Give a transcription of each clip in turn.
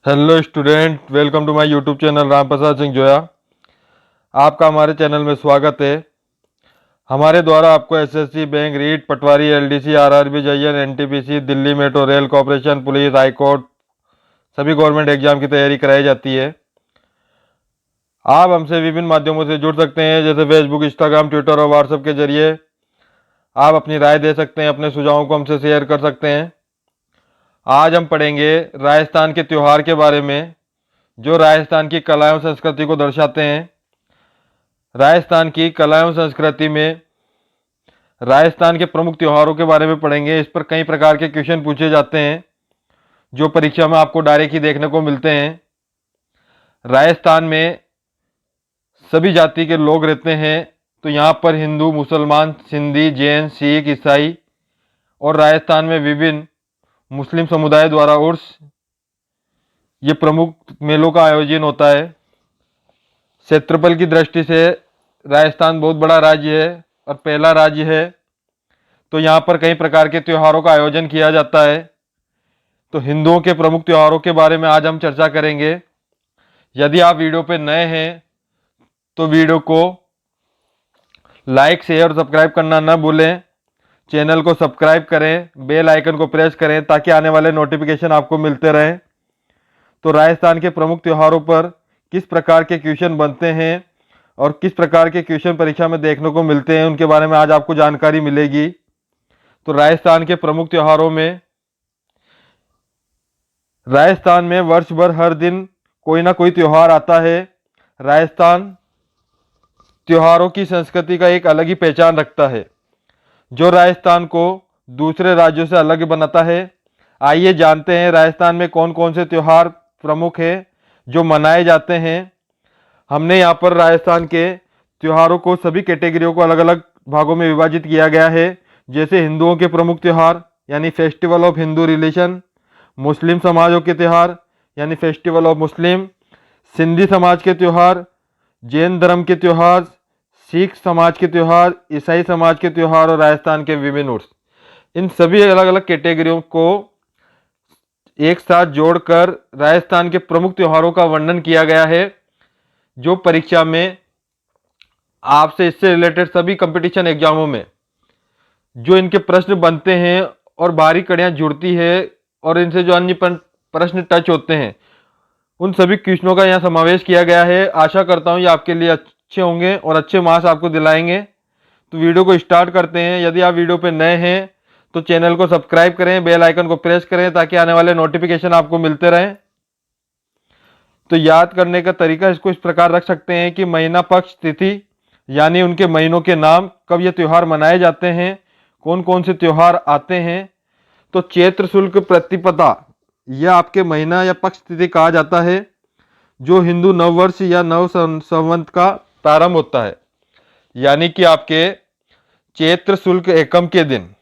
Hello student, welcome to my YouTube channel Ram Prasad Singh Joya. आपका हमारे चैनल में स्वागत है। हमारे द्वारा आपको SSC, bank, REET, Patwari, LDC, RRB, JEN, NTPC, Delhi metro rail corporation, police, high court सभी गवर्नमेंट एग्जाम की तैयारी कराई जाती है। आप हमसे विभिन्न माध्यमों से जुड़ सकते हैं, जैसे फेसबुक, इंस्टाग्राम, ट्विटर और व्हाट्सएप के जरिए आप अपनी राय दे सकते हैं, अपने सुझावों को हमसे शेयर कर सकते हैं। आज हम पढ़ेंगे राजस्थान के त्यौहार के बारे में, जो राजस्थान की कला एवं संस्कृति को दर्शाते हैं। राजस्थान की कला एवं संस्कृति में राजस्थान के प्रमुख त्योहारों के बारे में पढ़ेंगे। इस पर कई प्रकार के क्वेश्चन पूछे जाते हैं, जो परीक्षा में आपको डायरेक्ट ही देखने को मिलते हैं। राजस्थान में सभी जाति के लोग रहते हैं, तो यहाँ पर हिंदू, मुसलमान, सिंधी, जैन, सिख, ईसाई और राजस्थान में विभिन्न मुस्लिम समुदाय द्वारा उर्स, ये प्रमुख मेलों का आयोजन होता है। क्षेत्रफल की दृष्टि से राजस्थान बहुत बड़ा राज्य है और पहला राज्य है, तो यहाँ पर कई प्रकार के त्योहारों का आयोजन किया जाता है। तो हिंदुओं के प्रमुख त्योहारों के बारे में आज हम चर्चा करेंगे। यदि आप वीडियो पे नए हैं तो वीडियो को लाइक, शेयर और सब्सक्राइब करना न भूलें। चैनल को सब्सक्राइब करें, बेल आइकन को प्रेस करें ताकि आने वाले नोटिफिकेशन आपको मिलते रहें। तो राजस्थान के प्रमुख त्योहारों पर किस प्रकार के क्वेश्चन बनते हैं और किस प्रकार के क्वेश्चन परीक्षा में देखने को मिलते हैं, उनके बारे में आज आपको जानकारी मिलेगी। तो राजस्थान के प्रमुख त्योहारों में, राजस्थान में वर्ष भर हर दिन कोई ना कोई त्योहार आता है। राजस्थान त्योहारों की संस्कृति का एक अलग ही पहचान रखता है, जो राजस्थान को दूसरे राज्यों से अलग बनाता है। आइए जानते हैं राजस्थान में कौन कौन से त्योहार प्रमुख है जो मनाए जाते हैं। हमने यहाँ पर राजस्थान के त्योहारों को सभी कैटेगरियों को अलग अलग भागों में विभाजित किया गया है, जैसे हिंदुओं के प्रमुख त्योहार यानी फेस्टिवल ऑफ हिंदू रिलीजन, मुस्लिम समाजों के त्यौहार यानी फेस्टिवल ऑफ मुस्लिम, सिंधी समाज के त्यौहार, जैन धर्म के त्यौहार, सिख समाज के त्यौहार, ईसाई समाज के त्यौहार और राजस्थान के विभिन्न उर्स। इन सभी अलग अलग कैटेगरियों को एक साथ जोड़कर राजस्थान के प्रमुख त्योहारों का वर्णन किया गया है, जो परीक्षा में आपसे इससे रिलेटेड सभी कंपटीशन एग्जामों में जो इनके प्रश्न बनते हैं और बाहरी कड़ियां जुड़ती है और इनसे जो अन्य प्रश्न टच होते हैं, उन सभी क्वेश्चनों का यहाँ समावेश किया गया है। आशा करता हूँ ये आपके लिए अच्छे होंगे और अच्छे मार्क्स आपको दिलाएंगे। तो वीडियो को स्टार्ट करते हैं। यदि आप वीडियो पे नए हैं तो चैनल को सब्सक्राइब करें, बेल आइकन को प्रेस करें ताकि आने वाले नोटिफिकेशन आपको मिलते रहें। तो याद करने का तरीका इसको इस प्रकार रख सकते हैं कि महीना, पक्ष, तिथि यानी उनके महीनों के नाम, कब ये त्यौहार मनाए जाते हैं, कौन कौन से त्यौहार आते हैं। तो चैत्र शुक्ल प्रतिपदा यह आपके महीना या पक्ष तिथि कहा जाता है, जो हिंदू नववर्ष या नव संवत का प्रारंभ होता है, यानी कि आपके चैत्र शुक्ल एकम के दिन।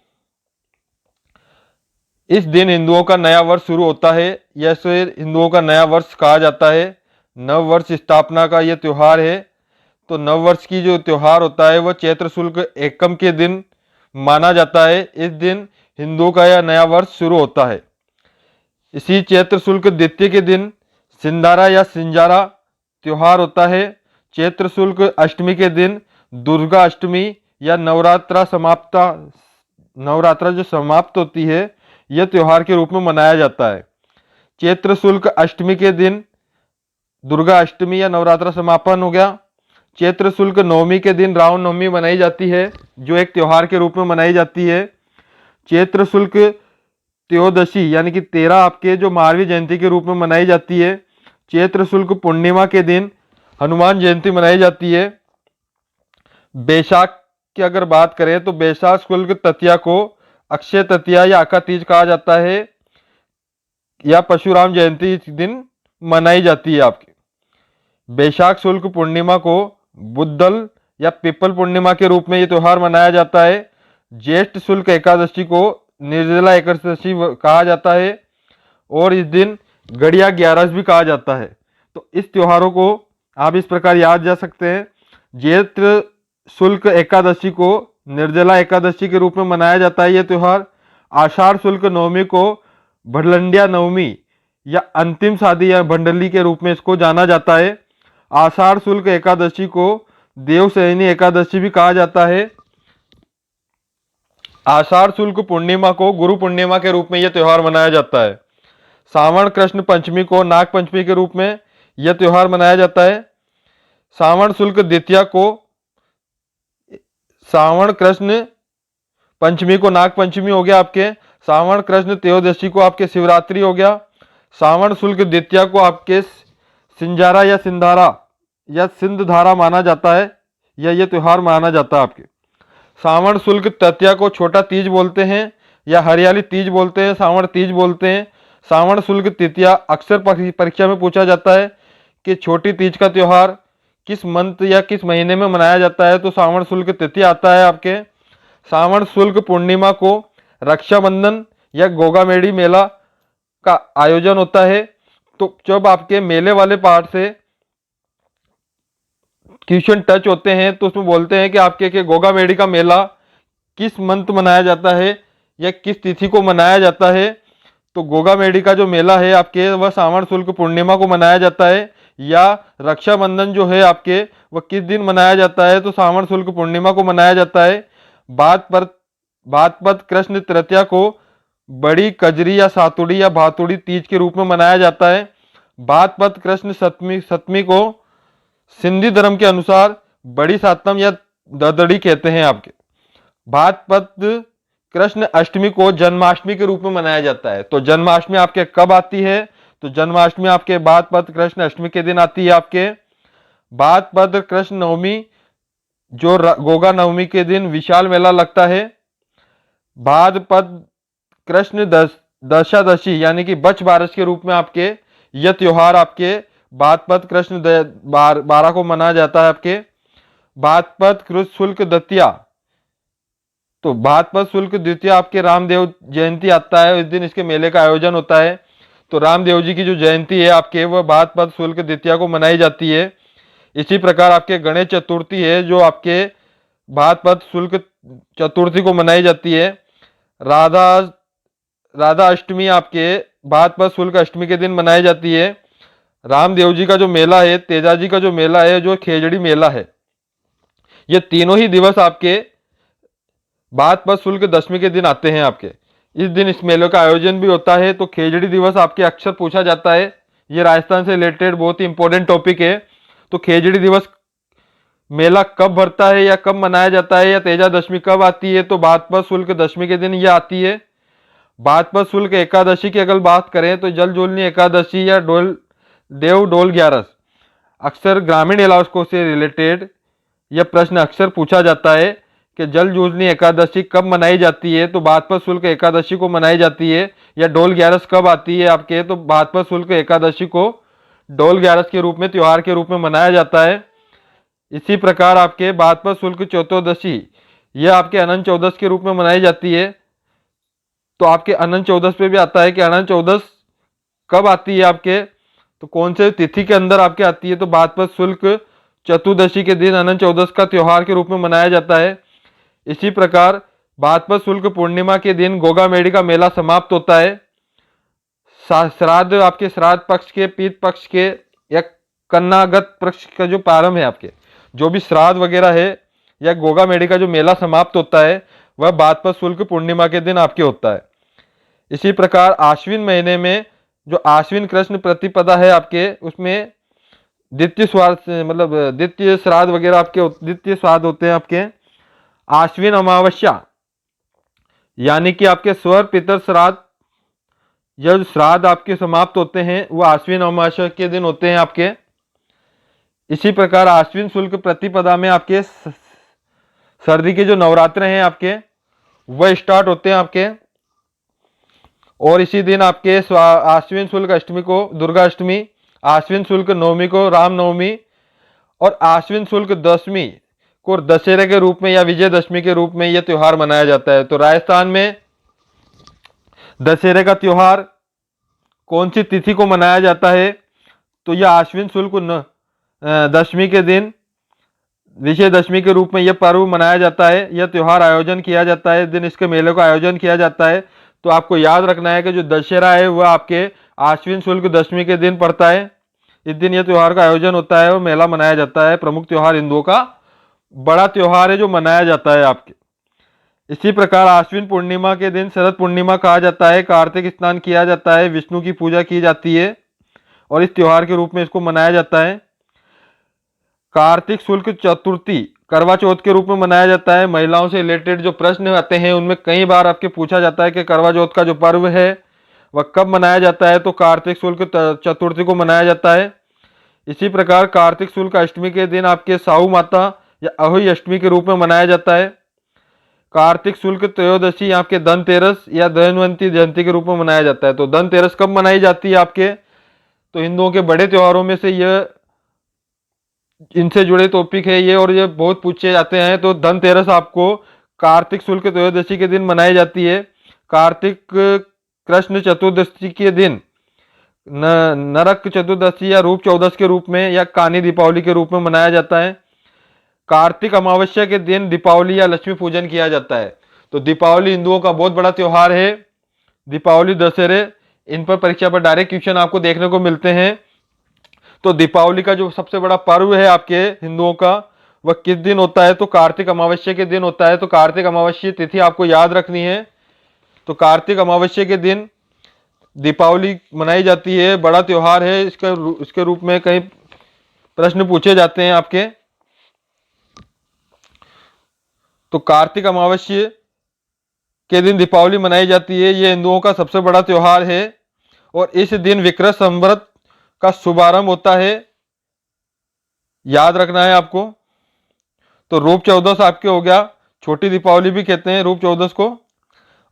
इस दिन हिंदुओं का नया वर्ष शुरू होता है, यह हिंदुओं का नया वर्ष कहा जाता है। नव वर्ष स्थापना का यह त्यौहार है। तो नव वर्ष की जो त्यौहार होता है वह चैत्र शुक्ल एकम के दिन माना जाता है। इस दिन हिंदुओं का यह नया वर्ष शुरू होता है। इसी चैत्र शुक्ल द्वितीय के दिन सिंदारा या सिंजारा त्योहार होता है। चैत्र शुक्ल अष्टमी के दिन दुर्गा अष्टमी या नवरात्रा जो समाप्त होती है, यह त्योहार के रूप में मनाया जाता है। चैत्र शुक्ल अष्टमी के दिन दुर्गा अष्टमी या नवरात्रा समापन हो गया। चैत्र शुक्ल नवमी के दिन राम नवमी मनाई जाती है, जो एक त्योहार के रूप में मनाई जाती है। चैत्र शुक्ल त्रयोदशी यानी कि 13 आपके जो महावीर जयंती के रूप में मनाई जाती है। चैत्र शुक्ल पूर्णिमा के दिन हनुमान जयंती मनाई जाती है। बैसाख की अगर बात करें तो बैसाख शुक्ल तृतीया को अक्षय तृतीया या अका तीज कहा जाता है, या परशुराम जयंती इस दिन मनाई जाती है आपकी। बैसाख शुक्ल पूर्णिमा को बुद्धल या पीपल पूर्णिमा के रूप में ये त्यौहार मनाया जाता है। ज्येष्ठ शुक्ल एकादशी को निर्जला एकादशी कहा जाता है और इस दिन गड़िया ग्यारस भी कहा जाता है। तो इस त्योहारों को आप इस प्रकार याद जा सकते हैं। ज्येष्ठ शुक्ल एकादशी को निर्जला एकादशी के रूप में मनाया जाता है यह त्यौहार। आषाढ़ शुक्ल नवमी को भड़लंडिया नवमी या अंतिम शादी या भंडली के रूप में इसको जाना जाता है। आषाढ़ शुक्ल एकादशी को देवशयनी एकादशी भी कहा जाता है। आषाढ़ शुक्ल पूर्णिमा को गुरु पूर्णिमा के रूप में यह त्योहार मनाया जाता है। श्रावण कृष्ण पंचमी को नाग पंचमी के रूप में यह त्योहार मनाया जाता है। श्रावण शुक्ल द्वितीया को श्रावण कृष्ण पंचमी को नाग पंचमी हो गया आपके। श्रावण कृष्ण त्रयोदशी को आपके शिवरात्रि हो गया। श्रावण शुक्ल द्वितीया को आपके सिंजारा या सिंधारा या सिंधधारा माना जाता है, या ये त्योहार माना जाता है आपके। श्रावण शुक्ल तृतीया को छोटा तीज बोलते हैं या हरियाली तीज बोलते हैं, श्रावण तीज बोलते हैं। श्रावण शुक्ल तृतीया अक्सर परीक्षा में पूछा जाता है कि छोटी तीज का त्योहार किस मंथ या किस महीने में मनाया जाता है, तो श्रावण शुक्ल तृतीया आता है आपके। श्रावण शुक्ल पूर्णिमा को रक्षाबंधन या गोगामेड़ी मेला का आयोजन होता है। तो जब आपके मेले वाले पार्ट से क्वेश्चन टच होते हैं तो उसमें बोलते हैं कि आपके के गोगामेड़ी का मेला किस मंथ मनाया जाता है या किस तिथि को मनाया जाता है। तो गोगामेड़ी का जो मेला है आपके वह श्रावण शुक्ल पूर्णिमा को मनाया जाता है, या रक्षाबंधन जो है आपके वह किस दिन मनाया जाता है, तो श्रावण शुक्ल पूर्णिमा को मनाया जाता है। भाद्रपद कृष्ण तृतीया को बड़ी कजरी या सातुड़ी या भातुड़ी तीज के रूप में मनाया जाता है। भाद्रपद कृष्ण सप्तमी को सिंधी धर्म के अनुसार बड़ी सातम या ददड़ी कहते हैं आपके। भाद्रपद कृष्ण अष्टमी को जन्माष्टमी के रूप में मनाया जाता है। तो जन्माष्टमी आपके कब आती है, तो जन्माष्टमी आपके भाद्रपद कृष्ण अष्टमी के दिन आती है आपके। भाद्रपद कृष्ण नवमी जो गोगा नवमी के दिन विशाल मेला लगता है। भाद्रपद कृष्ण दशादशी यानी कि बच बारस के रूप में आपके यह त्योहार आपके भाद्रपद कृष्ण 12 को मनाया जाता है आपके। भाद्रपद कृष्ण शुक्ल द्वितीया, तो भाद्रपद शुक्ल द्वितीया आपके रामदेव जयंती आता है, इस दिन इसके मेले का आयोजन होता है। तो रामदेव जी की जो जयंती है आपके वह भाद्रपद शुक्ल द्वितीया को मनाई जाती है। इसी प्रकार आपके गणेश चतुर्थी है जो आपके भाद्रपद शुक्ल चतुर्थी को मनाई जाती है। राधा अष्टमी आपके भाद्रपद शुक्ल अष्टमी के दिन मनाई जाती है। रामदेव जी का जो मेला है, तेजा जी का जो मेला है, जो खेजड़ी मेला है, ये तीनों ही दिवस आपके भाद्रपद शुक्ल दशमी के दिन आते हैं आपके। इस दिन इस मेले का आयोजन भी होता है। तो खेजड़ी दिवस आपके अक्सर पूछा जाता है, ये राजस्थान से रिलेटेड बहुत ही इंपॉर्टेंट टॉपिक है। तो खेजड़ी दिवस मेला कब भरता है या कब मनाया जाता है, या तेजा दशमी कब आती है, तो भाद्रपद शुक्ल दशमी के दिन यह आती है। भाद्रपद शुक्ल एकादशी की अगर बात करें तो जल जोलनी एकादशी या देव डोल ग्यारस, अक्सर ग्रामीण इलाकों से रिलेटेड यह प्रश्न अक्सर पूछा जाता है कि जल जोलनी एकादशी कब मनाई जाती है, तो भाद्रपद शुक्ल एकादशी को मनाई जाती है। या डोल ग्यारस कब आती है आपके, तो भाद्रपद शुक्ल एकादशी को डोल ग्यारस के रूप में त्योहार के रूप में मनाया जाता है। इसी प्रकार आपके भाद्रपद शुक्ल चतुर्दशी यह आपके अनंत चौदस के रूप में मनाई जाती है। तो आपके अनंत चौदस पे भी आता है कि अनंत चौदस कब आती है आपके, तो कौन से तिथि के अंदर आपके आती है, तो भाद्रपद शुक्ल चतुर्दशी के दिन अनंत चौदस का त्योहार के रूप में मनाया जाता है। इसी प्रकार भाद्रपद शुक्ल पूर्णिमा के दिन गोगामेड़ी का मेला समाप्त होता है। श्राद्ध आपके श्राद्ध पक्ष के, पीत पक्ष के या कन्नागत पक्ष का जो प्रारंभ है आपके, जो भी श्राद्ध वगैरह है या गोगामेड़ी का जो मेला समाप्त होता है वह भाद्रपद शुक्ल पूर्णिमा के दिन आपके होता है। इसी प्रकार आश्विन महीने में जो आश्विन कृष्ण प्रतिपदा है आपके, उसमें द्वितीय श्राद्ध वगैरह आपके द्वितीय श्राद्ध होते हैं आपके। आश्विन अमावस्या यानी कि आपके स्वर पितर श्राद्ध, जब श्राद्ध आपके समाप्त होते हैं वो आश्विन अमावस्या के दिन होते हैं आपके। इसी प्रकार आश्विन शुक्ल प्रतिपदा में आपके सर्दी के जो नवरात्र हैं आपके वह स्टार्ट होते हैं आपके। और इसी दिन आपके आश्विन शुक्ल अष्टमी को दुर्गा अष्टमी, आश्विन शुक्ल नवमी को रामनवमी और आश्विन शुक्ल दशमी को दशहरे के रूप में या विजयदशमी के रूप में यह त्योहार मनाया जाता है। तो राजस्थान में दशहरे का त्योहार कौन सी तिथि को मनाया जाता है, तो यह आश्विन शुक्ल दशमी के दिन विजयदशमी के रूप में यह पर्व मनाया जाता है, यह त्योहार आयोजन किया जाता है, इस दिन इसके मेले का आयोजन किया जाता है। तो आपको याद रखना है कि जो दशहरा है वह आपके आश्विन शुक्ल दशमी के दिन पड़ता है। इस दिन यह त्योहार का आयोजन होता है और मेला मनाया जाता है। प्रमुख त्योहार हिंदुओं का बड़ा त्योहार है जो मनाया जाता है आपके। इसी प्रकार आश्विन पूर्णिमा के दिन शरद पूर्णिमा कहा जाता है। कार्तिक स्नान किया जाता है, विष्णु की पूजा की जाती है और इस त्योहार के रूप में इसको मनाया जाता है। कार्तिक शुक्ल चतुर्थी करवा चौथ के रूप में मनाया जाता है। महिलाओं से रिलेटेड जो प्रश्न आते हैं उनमें कई बार आपके पूछा जाता है कि करवा चौथ का जो पर्व है वह कब मनाया जाता है, तो कार्तिक शुक्ल चतुर्थी को मनाया जाता है। इसी प्रकार कार्तिक शुक्ल अष्टमी के दिन आपके साहू माता या अहोई अष्टमी के रूप में मनाया जाता है। कार्तिक शुक्ल त्रयोदशी आपके धनतेरस या धनवंती जयंती के रूप में मनाया जाता है। तो धनतेरस कब मनाई जाती है आपके, तो हिंदुओं के बड़े त्योहारों में से यह इनसे जुड़े टॉपिक है ये, और ये बहुत पूछे जाते हैं। तो धनतेरस आपको कार्तिक शुक्ल त्रयोदशी के दिन मनाई जाती है। कार्तिक कृष्ण चतुर्दशी के दिन नरक चतुर्दशी या रूप चौदस के रूप में या कानी दीपावली के रूप में मनाया जाता है। कार्तिक अमावस्या के दिन दीपावली या लक्ष्मी पूजन किया जाता है। तो दीपावली हिंदुओं का बहुत बड़ा त्योहार है। दीपावली, दशहरे, इन पर परीक्षा पर डायरेक्ट क्वेश्चन आपको देखने को मिलते हैं। तो दीपावली का जो सबसे बड़ा पर्व है आपके हिंदुओं का वह किस दिन होता है, तो कार्तिक अमावस्या के दिन होता है। तो कार्तिक अमावस्या तिथि आपको याद रखनी है। तो कार्तिक अमावस्या के दिन दीपावली मनाई जाती है, बड़ा त्योहार है। इसके रूप में कई प्रश्न पूछे जाते हैं आपके। तो कार्तिक अमावस्या के दिन दीपावली मनाई जाती है। ये हिंदुओं का सबसे बड़ा त्योहार है और इस दिन विक्रम संवत का शुभारंभ होता है, याद रखना है आपको। तो रूप चौदस आपके हो गया, छोटी दीपावली भी कहते हैं रूप चौदस को।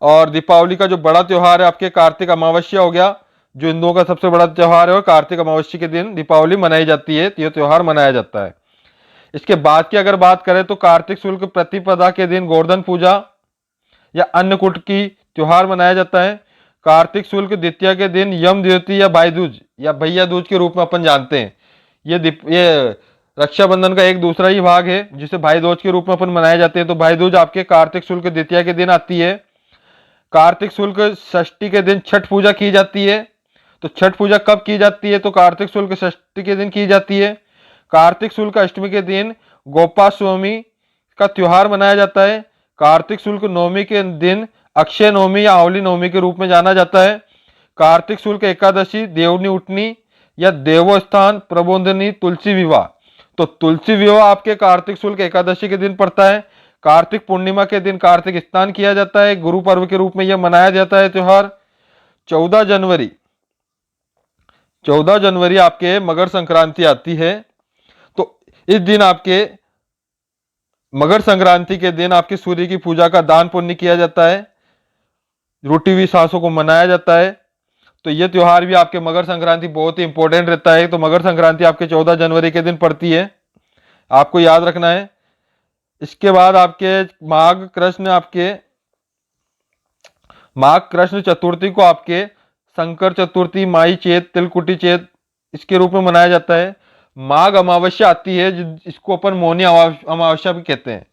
और दीपावली का जो बड़ा त्योहार है आपके कार्तिक अमावस्या हो गया, जो हिंदुओं का सबसे बड़ा त्योहार है। और कार्तिक अमावस्या के दिन दीपावली मनाई जाती है, यह त्योहार मनाया जाता है। इसके बाद की अगर बात करें तो कार्तिक शुक्ल प्रतिपदा के दिन गोवर्धन पूजा या अन्नकूट की त्योहार मनाया जाता है। कार्तिक शुक्ल द्वितीया के दिन यम द्वितीया या भाई दूज या भैया दूज के रूप में अपन जानते हैं। ये रक्षाबंधन का एक दूसरा ही भाग है जिसे भाई दूज के रूप में अपन मनाए जाते हैं। तो भाई दूज आपके कार्तिक शुक्ल द्वितीया के दिन आती है। कार्तिक शुक्ल षष्ठी के दिन छठ पूजा की जाती है। तो छठ पूजा कब की जाती है, तो कार्तिक शुक्ल षष्ठी के दिन की जाती है। कार्तिक शुक्ल अष्टमी के दिन गोपाष्टमी का त्योहार मनाया जाता है। कार्तिक शुक्ल नवमी के दिन अक्षय नवमी या आंवली नवमी के रूप में जाना जाता है। कार्तिक शुक्ल एकादशी देवनी उठनी या देवस्थान प्रबोधनी तुलसी विवाह। तो तुलसी विवाह आपके कार्तिक शुक्ल एकादशी के दिन पड़ता है। कार्तिक पूर्णिमा के दिन कार्तिक स्नान किया जाता है, गुरु पर्व के रूप में यह मनाया जाता है त्योहार। 14 जनवरी आपके मकर संक्रांति आती है। तो इस दिन आपके मकर संक्रांति के दिन आपके सूर्य की पूजा का दान पुण्य किया जाता है, रोटी हुई सांसों को मनाया जाता है। तो यह त्योहार भी आपके मकर संक्रांति बहुत ही इंपॉर्टेंट रहता है। तो मकर संक्रांति आपके 14 जनवरी के दिन पड़ती है, आपको याद रखना है। इसके बाद आपके माघ कृष्ण चतुर्थी को आपके शंकर चतुर्थी, माई चेत, तिलकुटी चेत इसके रूप में मनाया जाता है। माघ अमावस्या आती है जिसको अपन मौनी अमावस्या भी कहते हैं।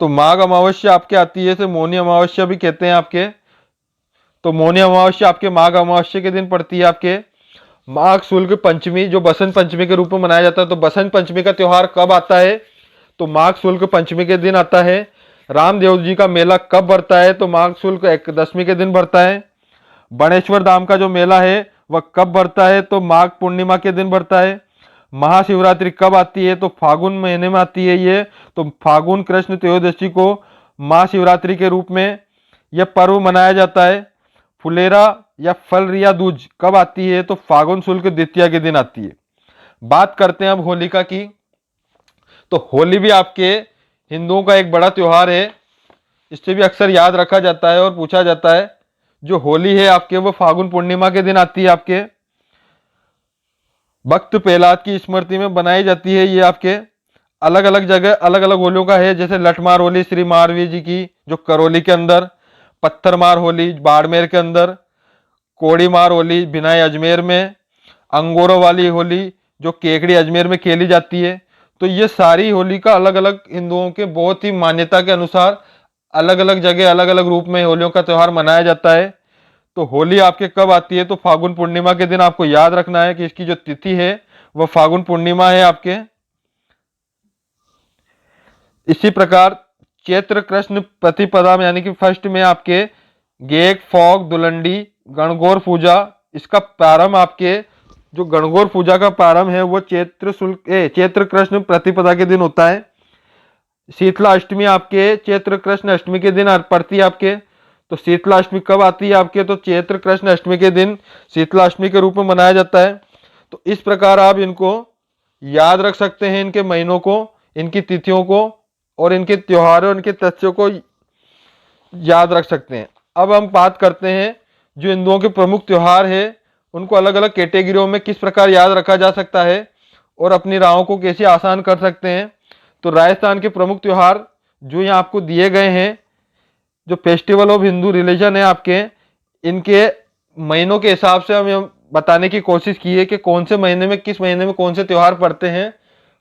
तो माघ अमावस्या आपके आती है, इसे मौनी अमावस्या भी कहते हैं आपके। तो मौनी अमावस्या आपके माघ अमावस्या के दिन पड़ती है आपके। माघ शुक्ल पंचमी जो बसंत पंचमी के रूप में मनाया जाता है। तो बसंत पंचमी का त्योहार कब आता है, तो माघ शुक्ल पंचमी के दिन आता है। रामदेव जी का मेला कब बढ़ता है, तो माघ शुक्ल दशमी के दिन बढ़ता है। बनेश्वर धाम का जो मेला है वह कब बढ़ता है, तो माघ पूर्णिमा के दिन बढ़ता है। महाशिवरात्रि कब आती है, तो फागुन महीने में आती है ये। तो फागुन कृष्ण त्रयोदशी को महाशिवरात्रि के रूप में यह पर्व मनाया जाता है। फुलेरा या फलरिया दूज कब आती है, तो फागुन शुक्ल द्वितीया के दिन आती है। बात करते हैं अब होलिका की। तो होली भी आपके हिंदुओं का एक बड़ा त्योहार है, इससे भी अक्सर याद रखा जाता है और पूछा जाता है। जो होली है आपके वो फागुन पूर्णिमा के दिन आती है आपके। भक्त प्रहलाद की स्मृति में बनाई जाती है ये आपके। अलग अलग जगह अलग अलग होलियों का है, जैसे लठमार होली श्री महावीर जी की जो करौली के अंदर, पत्थरमार होली बाड़मेर के अंदर, कोड़ी मार होली बिनाई अजमेर में, अंगोरों वाली होली जो केकड़ी अजमेर में खेली जाती है। तो ये सारी होली का अलग अलग हिंदुओं के बहुत ही मान्यता के अनुसार अलग अलग जगह अलग अलग रूप में होलियों का त्यौहार मनाया जाता है। तो होली आपके कब आती है? तो फागुन पूर्णिमा के दिन आपको याद रखना है कि इसकी जो तिथि है वह फागुन पूर्णिमा है आपके। इसी प्रकार चैत्र कृष्ण प्रतिपदा में यानी कि फर्स्ट में आपके गेक, फॉग, दुलंडी, गणगौर पूजा, इसका प्रारंभ आपके जो गणगौर पूजा का प्रारंभ है वो चैत्र कृष्ण प्रतिपदा के दिन होता है। शीतला अष्टमी आपके चैत्र कृष्ण अष्टमी के दिन पड़ती है आपके। तो शीतला अष्टमी कब आती है आपके? तो चैत्र कृष्ण अष्टमी के दिन शीतला अष्टमी के रूप में मनाया जाता है। तो इस प्रकार आप इनको याद रख सकते हैं, इनके महीनों को, इनकी तिथियों को और इनके त्योहारों, इनके तथ्यों को याद रख सकते हैं। अब हम बात करते हैं जो हिंदुओं के प्रमुख त्योहार है उनको अलग अलग कैटेगरियों में किस प्रकार याद रखा जा सकता है और अपनी राहों को कैसे आसान कर सकते हैं। तो राजस्थान के प्रमुख त्योहार जो यहाँ आपको दिए गए हैं, जो फेस्टिवल ऑफ हिंदू रिलीजन है आपके, इनके महीनों के हिसाब से हम बताने की कोशिश की है कि कौन से महीने में, किस महीने में कौन से त्योहार पड़ते हैं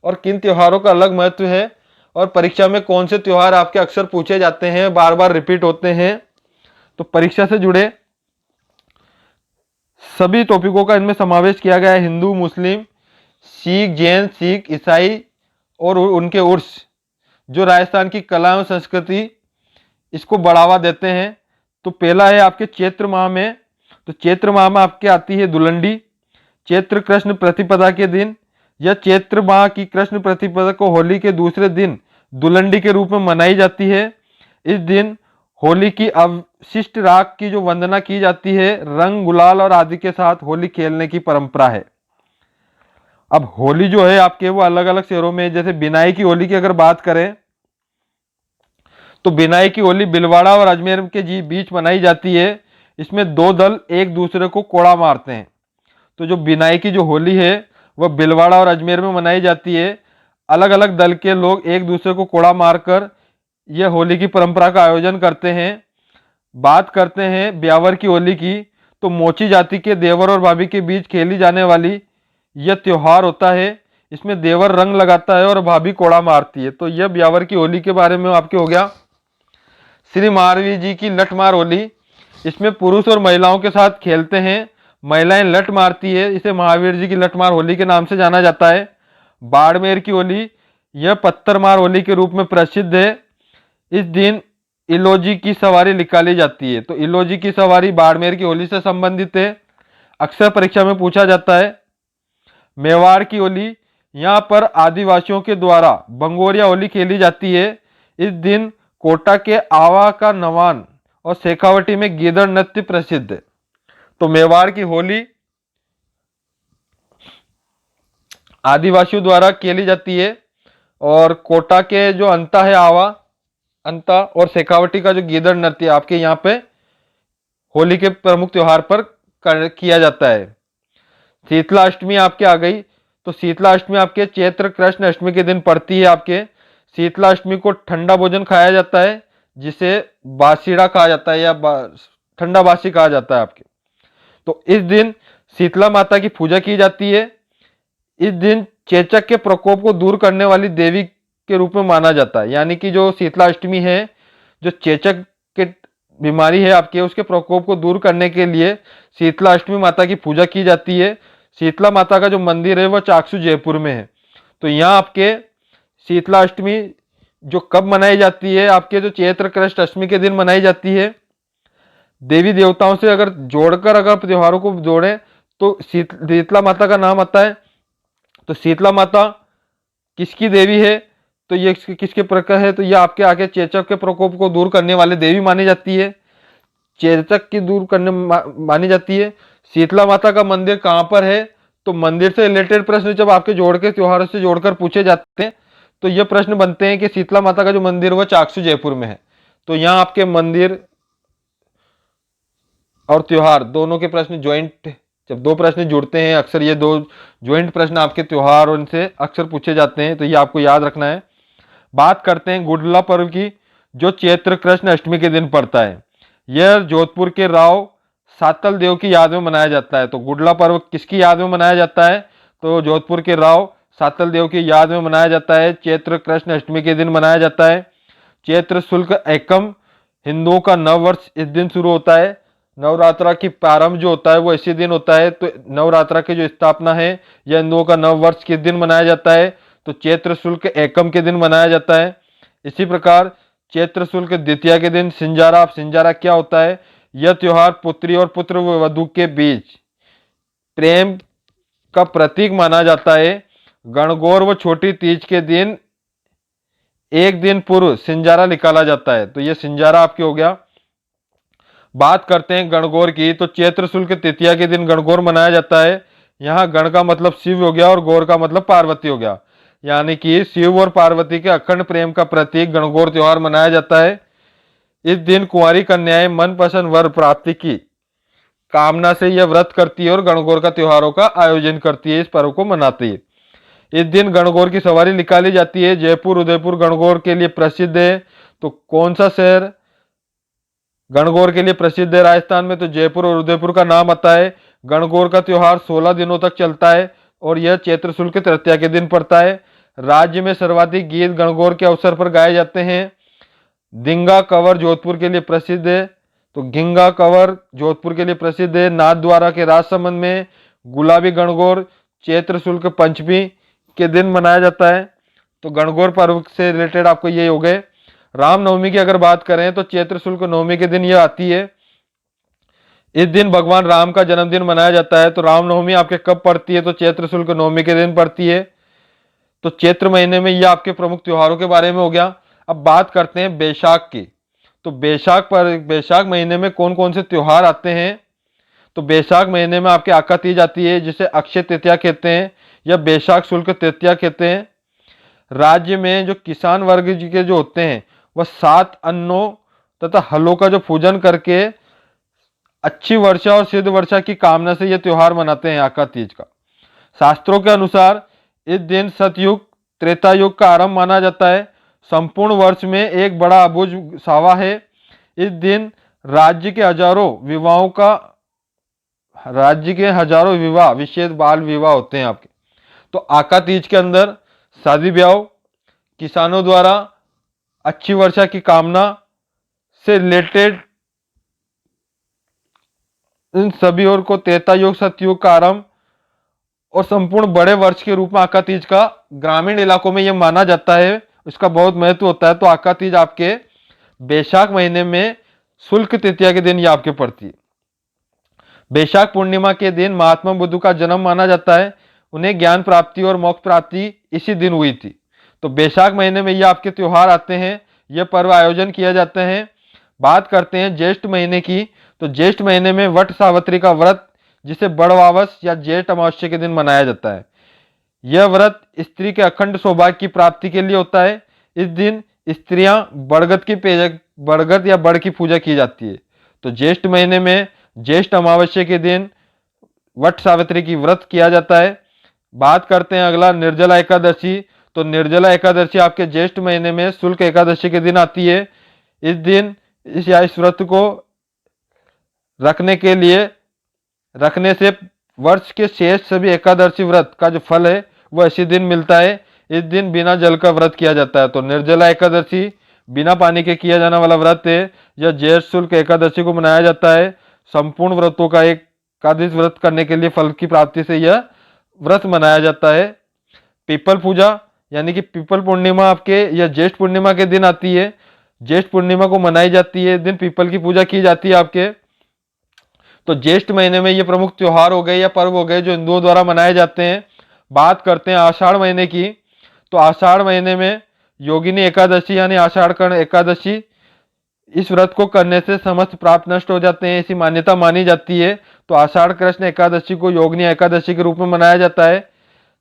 और किन त्योहारों का अलग महत्व है और परीक्षा में कौन से त्योहार आपके अक्सर पूछे जाते हैं, बार बार रिपीट होते हैं। तो परीक्षा से जुड़े सभी टॉपिकों का इनमें समावेश किया गया है। हिंदू, मुस्लिम, सिख, जैन, सिख, ईसाई और उनके उर्स, जो राजस्थान की कला और संस्कृति इसको बढ़ावा देते हैं। तो पहला है आपके चैत्र माह में। तो चैत्र माह में आपके आती है दुलंडी, चैत्र कृष्ण प्रतिपदा के दिन या चैत्र माह की कृष्ण प्रतिपदा को होली के दूसरे दिन दुलंडी के रूप में मनाई जाती है। इस दिन होली की अवशिष्ट राख की जो वंदना की जाती है, रंग, गुलाल और आदि के साथ होली खेलने की परंपरा है। अब होली जो है आपके वो अलग अलग शहरों में, जैसे बिनाई की होली की अगर बात करें तो बिनाई की होली भीलवाड़ा और अजमेर के बीच मनाई जाती है। इसमें दो दल एक दूसरे को कोड़ा मारते हैं। तो जो बिनाई की जो होली है वह भीलवाड़ा और अजमेर में मनाई जाती है। अलग अलग दल के लोग एक दूसरे को कोड़ा मारकर यह होली की परंपरा का आयोजन करते हैं। बात करते हैं ब्यावर की होली की, तो मोची जाति के देवर और भाभी के बीच खेली जाने वाली यह त्योहार होता है। इसमें देवर रंग लगाता है और भाभी कोड़ा मारती है। तो यह ब्यावर की होली के बारे में आपके हो गया। श्री महावीर जी की लठमार होली, इसमें पुरुष और महिलाओं के साथ खेलते हैं, महिलाएं लठ मारती है, इसे महावीर जी की लठमार होली के नाम से जाना जाता है। बाड़मेर की होली, यह पत्थर मार होली के रूप में प्रसिद्ध है। इस दिन इलोजी की सवारी निकाली जाती है। तो इलोजी की सवारी बाड़मेर की होली से संबंधित है, अक्सर परीक्षा में पूछा जाता है। मेवाड़ की होली, यहाँ पर आदिवासियों के द्वारा बंगोरिया होली खेली जाती है। इस दिन कोटा के आवा का नवान और शेखावटी में गीदड़ नृत्य प्रसिद्ध है। तो मेवाड़ की होली आदिवासियों द्वारा खेली जाती है और कोटा के जो अंता है, आवा अंता और शेखावटी का जो गीदड़ नृत्य आपके यहाँ पे होली के प्रमुख त्योहार पर किया जाता है। शीतला अष्टमी आपके आ गई। तो शीतला अष्टमी आपके चैत्र कृष्ण अष्टमी के दिन पड़ती है आपके। शीतला अष्टमी को ठंडा भोजन खाया जाता है, जिसे बासीड़ा कहा जाता है या ठंडा बासी कहा जाता है आपके। तो इस दिन शीतला माता की पूजा की जाती है। इस दिन चेचक के प्रकोप को दूर करने वाली देवी के रूप में माना जाता है। यानी कि जो शीतला अष्टमी है, जो चेचक के बीमारी है आपके, उसके प्रकोप को दूर करने के लिए शीतला अष्टमी माता की पूजा की जाती है। शीतला माता का जो मंदिर है वह चाकसू जयपुर में है। तो यहाँ आपके शीतला अष्टमी जो कब मनाई जाती है, आपके जो चैत्र कृष्ण अष्टमी के दिन मनाई जाती है। देवी देवताओं से अगर जोड़कर अगर त्योहारों को जोड़ें तो शीतला माता का नाम आता है। तो शीतला माता किसकी देवी है? तो ये किसके प्रकार है? तो ये आपके आगे चेचक के प्रकोप को दूर करने वाले देवी मानी जाती है, चेचक की दूर करने मानी जाती है। शीतला माता का मंदिर कहाँ पर है? तो मंदिर से रिलेटेड प्रश्न जब आपके जोड़ के त्योहारों से जोड़कर पूछे जाते हैं तो ये प्रश्न बनते हैं कि शीतला माता का जो मंदिर वह चाकसू जयपुर में है। तो यहाँ आपके मंदिर और त्योहार दोनों के प्रश्न ज्वाइंट, जब दो प्रश्न जुड़ते हैं अक्सर ये दो ज्वाइंट प्रश्न आपके त्योहार और इनसे अक्सर पूछे जाते हैं, तो ये आपको याद रखना है। बात करते हैं गुडला पर्व की, जो चैत्र कृष्ण अष्टमी के दिन पड़ता है। यह जोधपुर के राव सातल देव की याद में मनाया जाता है। तो गुडला पर्व किसकी याद में मनाया जाता है? तो जोधपुर के राव सातल देव की याद में मनाया जाता है। चैत्र कृष्ण अष्टमी के दिन मनाया जाता है। चैत्र शुक्ल एकम हिंदुओं का नव वर्ष इस दिन शुरू होता है। नवरात्रा की प्रारंभ जो होता है वो इसी दिन होता है। तो नवरात्रा की जो स्थापना है यह हिंदुओं का नव वर्ष किस दिन मनाया जाता है, तो चैत्र शुक्ल एकम के दिन मनाया जाता है। इसी प्रकार चैत्र शुक्ल द्वितीया के दिन सिंजारा। अब सिंजारा क्या होता है, यह त्योहार पुत्री और पुत्र वधु के बीच प्रेम का प्रतीक माना जाता है। गणगौर व छोटी तीज के दिन एक दिन पूर्व सिंजारा निकाला जाता है। तो यह सिंजारा आपके हो गया। बात करते हैं गणगौर की, तो चैत्र शुक्ल तृतीया के दिन गणगौर मनाया जाता है। यहाँ गण का मतलब शिव हो गया और गौर का मतलब पार्वती हो गया, यानी कि शिव और पार्वती के अखंड प्रेम का प्रतीक गणगौर त्योहार मनाया जाता है। इस दिन कुंवारी कन्याएं मनपसंद वर प्राप्ति की कामना से यह व्रत करती है और गणगौर का त्योहारों का आयोजन करती है, इस पर्व को मनाती है। इस दिन गणगौर की सवारी निकाली जाती है। जयपुर उदयपुर गणगौर के लिए प्रसिद्ध है। तो कौन सा शहर गणगौर के लिए प्रसिद्ध है राजस्थान में, तो जयपुर और उदयपुर का नाम आता है। गणगौर का त्योहार 16 दिनों तक चलता है और यह चैत्र शुक्ल तृतीया के दिन पड़ता है। राज्य में सर्वाधिक गीत गणगौर के अवसर पर गाए जाते हैं। धिंगा कंवर जोधपुर के लिए प्रसिद्ध है। तो गिंगा कंवर जोधपुर के लिए प्रसिद्ध है। नाथद्वारा के राजसमंद में गुलाबी गणगौर चैत्र शुक्ल पंचमी के दिन मनाया जाता है। तो गणगौर पर्व से रिलेटेड आपको ये हो गए। रामनवमी की अगर बात करें तो चैत्र शुक्ल नवमी के दिन यह आती है। इस दिन भगवान राम का जन्मदिन मनाया जाता है। तो रामनवमी आपके कब पड़ती है, तो चैत्र शुक्ल नवमी के दिन पड़ती है। तो चैत्र महीने में यह आपके प्रमुख त्योहारों के बारे में हो गया। अब बात करते हैं बैशाख की। तो बैशाख महीने में कौन कौन से त्योहार आते हैं, तो बैशाख महीने में आपके आका तीज आती है, जिसे अक्षय तृतीया कहते हैं या बैशाख शुक्ल तृतीया कहते हैं। राज्य में जो किसान वर्ग के जो होते हैं वह 7 अन्नों तथा हलों का जो पूजन करके अच्छी वर्षा और सिद्ध वर्षा की कामना से यह त्योहार मनाते हैं आका तीज का। शास्त्रों के अनुसार इस दिन सतयुग त्रेता युग का आरंभ माना जाता है। संपूर्ण वर्ष में एक बड़ा अबुझ सावा है। इस दिन राज्य के हजारों विवाह विशेष बाल विवाह होते हैं आपके। तो आका तीज के अंदर शादी ब्याह, किसानों द्वारा अच्छी वर्षा की कामना से रिलेटेड इन सभी और को त्रेता युग सतयुग का आरंभ और संपूर्ण बड़े वर्ष के रूप में आका तीज का ग्रामीण इलाकों में यह माना जाता है। इसका बहुत महत्व होता है। तो आका तीज आपके बैशाख महीने में शुक्ल तृतीया के दिन यह आपके पड़ती है। बैशाख पूर्णिमा के दिन महात्मा बुद्ध का जन्म माना जाता है। उन्हें ज्ञान प्राप्ति और मोक्ष प्राप्ति इसी दिन हुई थी। तो बैशाख महीने में ये आपके त्योहार आते हैं, ये पर्व आयोजन किया जाते हैं। बात करते हैं ज्येष्ठ महीने की। तो ज्येष्ठ महीने में वट सावित्री का व्रत, जिसे बड़वावस या ज्येष्ठ अमावस्या के दिन मनाया जाता है। यह व्रत स्त्री के अखंड सौभाग्य की प्राप्ति के लिए होता है। इस दिन स्त्रियां बड़गद या बड़ की पूजा की जाती है। तो ज्येष्ठ महीने में ज्येष्ठ अमावस्या के दिन वट सावित्री की व्रत किया जाता है। बात करते हैं अगला निर्जला एकादशी। तो निर्जला एकादशी आपके ज्येष्ठ महीने में शुक्ल एकादशी के दिन आती है। इस दिन इस व्रत को रखने से वर्ष के शेष सभी एकादशी व्रत का जो फल है वह इसी दिन मिलता है। इस दिन बिना जल का व्रत किया जाता है। तो निर्जला एकादशी बिना पानी के किया जाने वाला व्रत है। यह ज्येष्ठ शुक्ल एकादशी को मनाया जाता है। संपूर्ण व्रतों का एक एकादश व्रत करने के लिए फल की प्राप्ति से यह व्रत मनाया जाता है। पीपल पूजा यानी कि पीपल पूर्णिमा आपके यह ज्येष्ठ पूर्णिमा के दिन आती है। ज्येष्ठ पूर्णिमा को मनाई जाती है। इस दिन पीपल की पूजा की जाती है आपके। तो ज्येष्ठ महीने में ये प्रमुख त्योहार हो गए या पर्व हो गए जो हिंदुओं द्वारा मनाए जाते हैं। बात करते हैं आषाढ़ महीने की। तो आषाढ़ महीने में योगिनी एकादशी यानी आषाढ़ कर्ण एकादशी, इस व्रत को करने से समस्त पाप नष्ट हो जाते हैं, ऐसी मान्यता मानी जाती है। तो आषाढ़ कृष्ण एकादशी को योगिनी एकादशी के रूप में मनाया जाता है।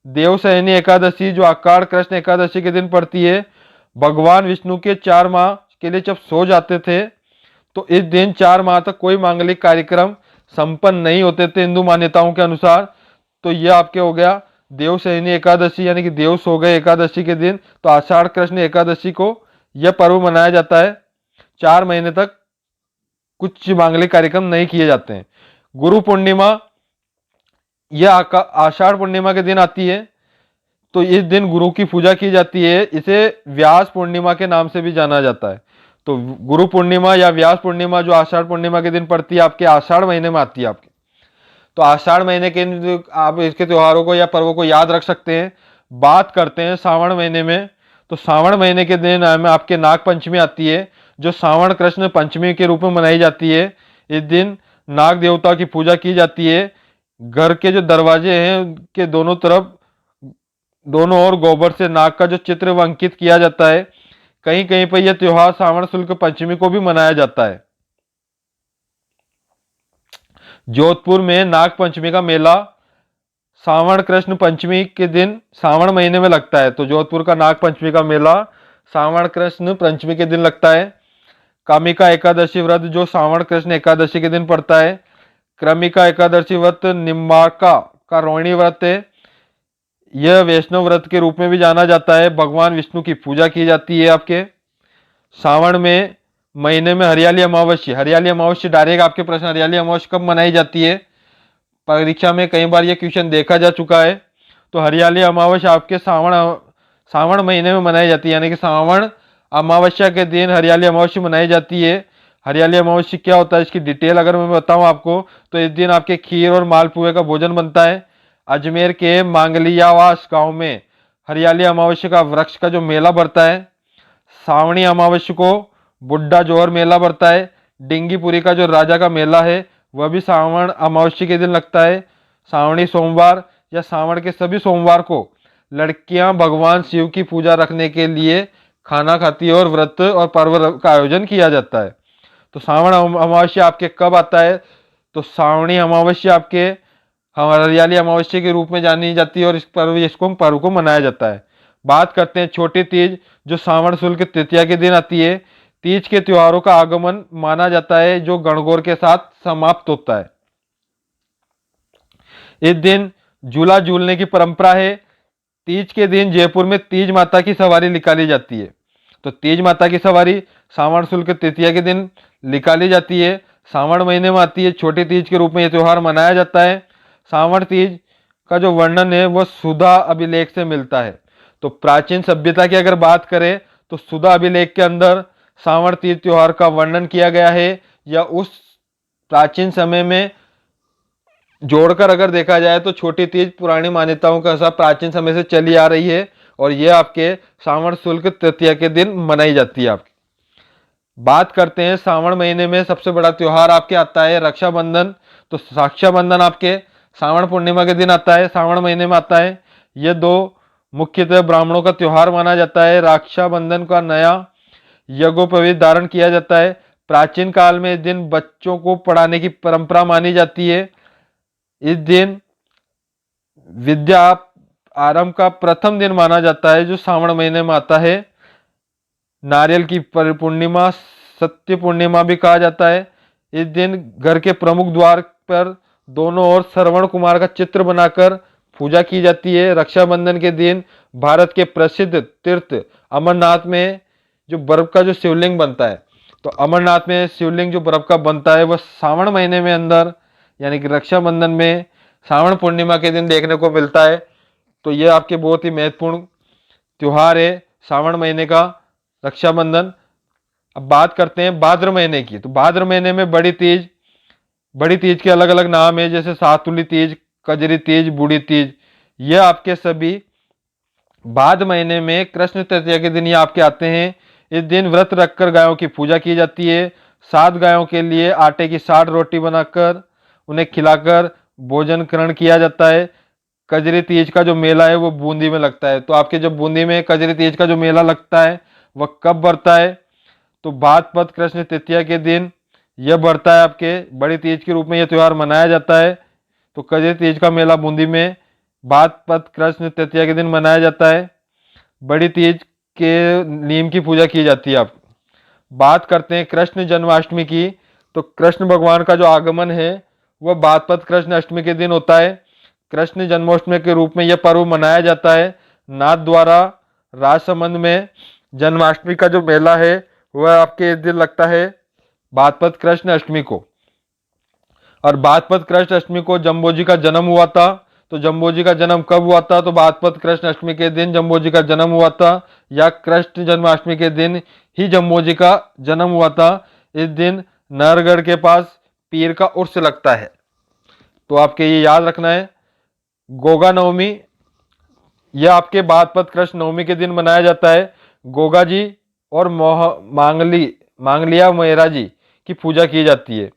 देवशयनी एकादशी जो आषाढ़ कृष्ण एकादशी के दिन पड़ती है। भगवान विष्णु के 4 माह के लिए जब सो जाते थे तो इस दिन 4 माह तक कोई मांगलिक कार्यक्रम संपन्न नहीं होते थे हिंदू मान्यताओं के अनुसार। तो यह आपके हो गया देवशयनी एकादशी यानी कि देव सो गए एकादशी के दिन। तो आषाढ़ कृष्ण एकादशी को यह पर्व मनाया जाता है। 4 महीने तक कुछ मांगलिक कार्यक्रम नहीं किए जाते हैं। गुरु पूर्णिमा यह आषाढ़ पूर्णिमा के दिन आती है। तो इस दिन गुरु की पूजा की जाती है। इसे व्यास पूर्णिमा के नाम से भी जाना जाता है। तो गुरु पूर्णिमा या व्यास पूर्णिमा जो आषाढ़ पूर्णिमा के दिन पड़ती है, आपके आषाढ़ महीने में आती है आपके। तो आषाढ़ महीने के आप इसके त्योहारों को या पर्वों को याद रख सकते हैं। बात करते हैं सावन महीने में। तो सावन महीने के दिन में आपके नाग पंचमी आती है, जो सावन कृष्ण पंचमी के रूप में मनाई जाती है। इस दिन नाग देवता की पूजा की जाती है। घर के जो दरवाजे हैं उनके दोनों तरफ, दोनों ओर गोबर से नाग का जो चित्र वो अंकित किया जाता है। कहीं कहीं पर यह त्योहार सावन शुक्ल पंचमी को भी मनाया जाता है। जोधपुर में नाग पंचमी का मेला सावन कृष्ण पंचमी के दिन सावन महीने में लगता है। तो जोधपुर का नाग पंचमी का मेला सावन कृष्ण पंचमी के दिन लगता है। कामिका एकादशी व्रत जो सावन कृष्ण एकादशी के दिन पड़ता है। क्रमिका एकादशी व्रत निम्बाका का रोहिणी व्रत है। यह वैष्णव व्रत के रूप में भी जाना जाता है। भगवान विष्णु की पूजा की जाती है आपके। सावन में महीने में हरियाली अमावस्या डायरेक्ट आपके प्रश्न, हरियाली अमावस्या कब मनाई जाती है? परीक्षा में कई बार यह क्वेश्चन देखा जा चुका है। तो हरियाली अमावस्या आपके सावन महीने में मनाई जाती है, यानी कि सावन अमावस्या के दिन हरियाली अमावस्या मनाई जाती है। हरियाली अमावस्या क्या होता है, इसकी डिटेल अगर मैं बताऊं आपको, तो इस दिन आपके खीर और मालपुए का भोजन बनता है। अजमेर के मांगलियावास गांव में हरियाली अमावस्या का वृक्ष का जो मेला बढ़ता है। सावणी अमावस्या को बुड्ढा जोहर मेला बढ़ता है। डिंगीपुरी का जो राजा का मेला है वह भी सावन अमावस्या के दिन लगता है। सावणी सोमवार या सावन के सभी सोमवार को लड़कियां भगवान शिव की पूजा रखने के लिए खाना खाती है और व्रत और पर्व का आयोजन किया जाता है। तो सावन अमावस्या आपके कब आता है? तो सावणी अमावस्या आपके हरियाली अमावस्या के रूप में जानी जाती है और इस पर्व को मनाया जाता है। बात करते हैं छोटी तीज जो सावन शुक्ल तृतीया के दिन आती है। तीज के त्योहारों का आगमन माना जाता है जो गणगौर के साथ समाप्त होता है। इस दिन झूला झूलने की परंपरा है। तीज के दिन जयपुर में तीज माता की सवारी निकाली जाती है। तो तीज माता की सवारी सावन शुक्ल तृतीया के दिन निकाली जाती है। सावन महीने में आती है। छोटी तीज के रूप में यह त्योहार मनाया जाता है। सावन तीज का जो वर्णन है वह सुधा अभिलेख से मिलता है। तो प्राचीन सभ्यता की अगर बात करें तो सुधा अभिलेख के अंदर सावन तीज त्योहार का वर्णन किया गया है, या उस प्राचीन समय में जोड़कर अगर देखा जाए तो छोटी तीज पुरानी मान्यताओं के अनुसार प्राचीन समय से चली आ रही है और यह आपके सावन शुक्ल तृतीया के दिन मनाई जाती है आपकी। बात करते हैं सावन महीने में सबसे बड़ा त्योहार आपके आता है रक्षाबंधन। तो रक्षाबंधन आपके सावन पूर्णिमा के दिन आता है, सावन महीने में आता है। यह दो मुख्यतः ब्राह्मणों का त्योहार माना जाता है। रक्षाबंधन का नया यज्ञोपवीत धारण किया जाता है। प्राचीन काल में इस दिन बच्चों को पढ़ाने की परंपरा मानी जाती है। इस दिन विद्या आरंभ का प्रथम दिन माना जाता है जो सावन महीने में आता है। नारियल की पूर्णिमा सत्य पूर्णिमा भी कहा जाता है। इस दिन घर के प्रमुख द्वार पर दोनों ओर श्रवण कुमार का चित्र बनाकर पूजा की जाती है। रक्षाबंधन के दिन भारत के प्रसिद्ध तीर्थ अमरनाथ में जो बर्फ का जो शिवलिंग बनता है, तो अमरनाथ में शिवलिंग जो बर्फ का बनता है वह सावन महीने में अंदर, यानी कि रक्षाबंधन में सावन पूर्णिमा के दिन देखने को मिलता है। तो यह आपके बहुत ही महत्वपूर्ण त्योहार है सावन महीने का रक्षाबंधन। अब बात करते हैं भाद्र महीने की। तो भाद्र महीने में बड़ी तीज के अलग अलग नाम है, जैसे सातुली तीज, कजरी तीज, बूढ़ी तीज। यह आपके सभी भाद्र महीने में कृष्ण तृतीया के दिन ये आपके आते हैं। इस दिन व्रत रखकर गायों की पूजा की जाती है। 7 गायों के लिए आटे की 60 रोटी बनाकर उन्हें खिलाकर भोजन ग्रहण किया जाता है। कजरी तीज का जो मेला है वो बूंदी में लगता है। तो आपके जब बूंदी में कजरी तीज का जो मेला लगता है वह कब बढ़ता है? तो भाद्रपद कृष्ण तृतीया के दिन यह बढ़ता है। आपके बड़ी तीज के रूप में यह त्योहार मनाया जाता है। तो कजरी तीज का मेला बूंदी में भाद्रपद कृष्ण तृतीया के दिन मनाया जाता है। बड़ी तीज के नीम की पूजा की जाती है। आप बात करते हैं कृष्ण जन्माष्टमी की। तो कृष्ण भगवान का जो आगमन है वह भाद्रपद कृष्ण अष्टमी के दिन होता है। कृष्ण जन्माष्टमी के रूप में यह पर्व मनाया जाता है। नाथ द्वारा राजसमंद में जन्माष्टमी का जो मेला है वह आपके इस दिन लगता है भाद्रपद कृष्ण अष्टमी को। और भाद्रपद कृष्ण अष्टमी को जम्बोजी का जन्म हुआ था। तो जम्बोजी का जन्म कब हुआ था? तो भाद्रपद कृष्ण अष्टमी के दिन जम्बोजी का जन्म हुआ था, या कृष्ण जन्माष्टमी के दिन ही जम्मू जी का जन्म हुआ था। इस दिन नरगढ़ के पास पीर का उर्स लगता है। तो आपके ये याद रखना है। गोगा नवमी, यह आपके बाजपत कृष्ण नवमी के दिन मनाया जाता है। गोगा जी और मांगलिया मेहरा जी की पूजा की जाती है।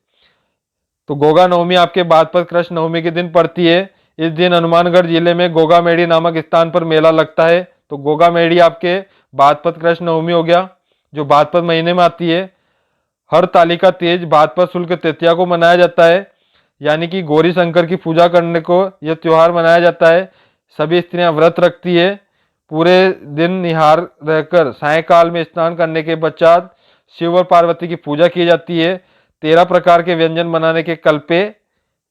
तो गोगा नवमी आपके बाजपत कृष्ण नवमी के दिन पड़ती है। इस दिन हनुमानगढ़ जिले में गोगा मेड़ी नामक स्थान पर मेला लगता है। तो गोगा मेड़ी आपके बाजपत कृष्ण नवमी हो गया, जो बाजपत महीने में आती है। हर तालिका तीज भाद्रपद शुक्ल तृतीया को मनाया जाता है, यानी कि गौरी शंकर की पूजा करने को यह त्योहार मनाया जाता है। सभी स्त्रियां व्रत रखती है। पूरे दिन निहार रहकर सायंकाल में स्नान करने के पश्चात शिव और पार्वती की पूजा की जाती है। 13 प्रकार के व्यंजन बनाने के कल्पे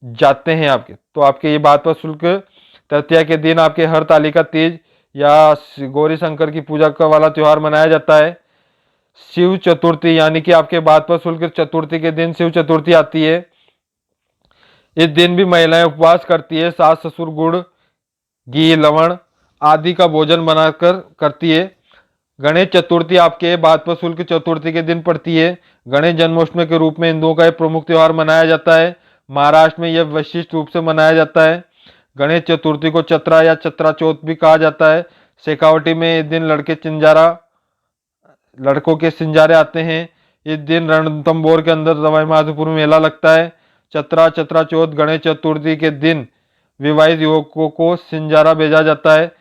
जाते हैं आपके। तो आपके ये भाद्रपद शुक्ल तृतीया के दिन आपके हर तालिका तीज या गौरी शंकर की पूजा का वाला त्योहार मनाया जाता है। शिव चतुर्थी, यानी कि आपके भाद्रपद शुक्ल चतुर्थी के दिन शिव चतुर्थी आती है। इस दिन भी महिलाएं उपवास करती है। सास ससुर गुड़, घी, लवण आदि का भोजन बनाकर करती है। गणेश चतुर्थी आपके भाद्रपद शुक्ल चतुर्थी के दिन पड़ती है। गणेश जन्माष्टमी के रूप में हिंदुओं का एक प्रमुख त्योहार मनाया जाता है। महाराष्ट्र में यह विशिष्ट रूप से मनाया जाता है। गणेश चतुर्थी को चतरा या चतरा चौथ भी कहा जाता है। शेखावटी में इस दिन लड़कों के सिंजारे आते हैं। इस दिन रणथंभौर के अंदर सवाई माधोपुर में मेला लगता है। चतरा चौथ गणेश चतुर्थी के दिन विवाहित युवकों को सिंजारा भेजा जाता है।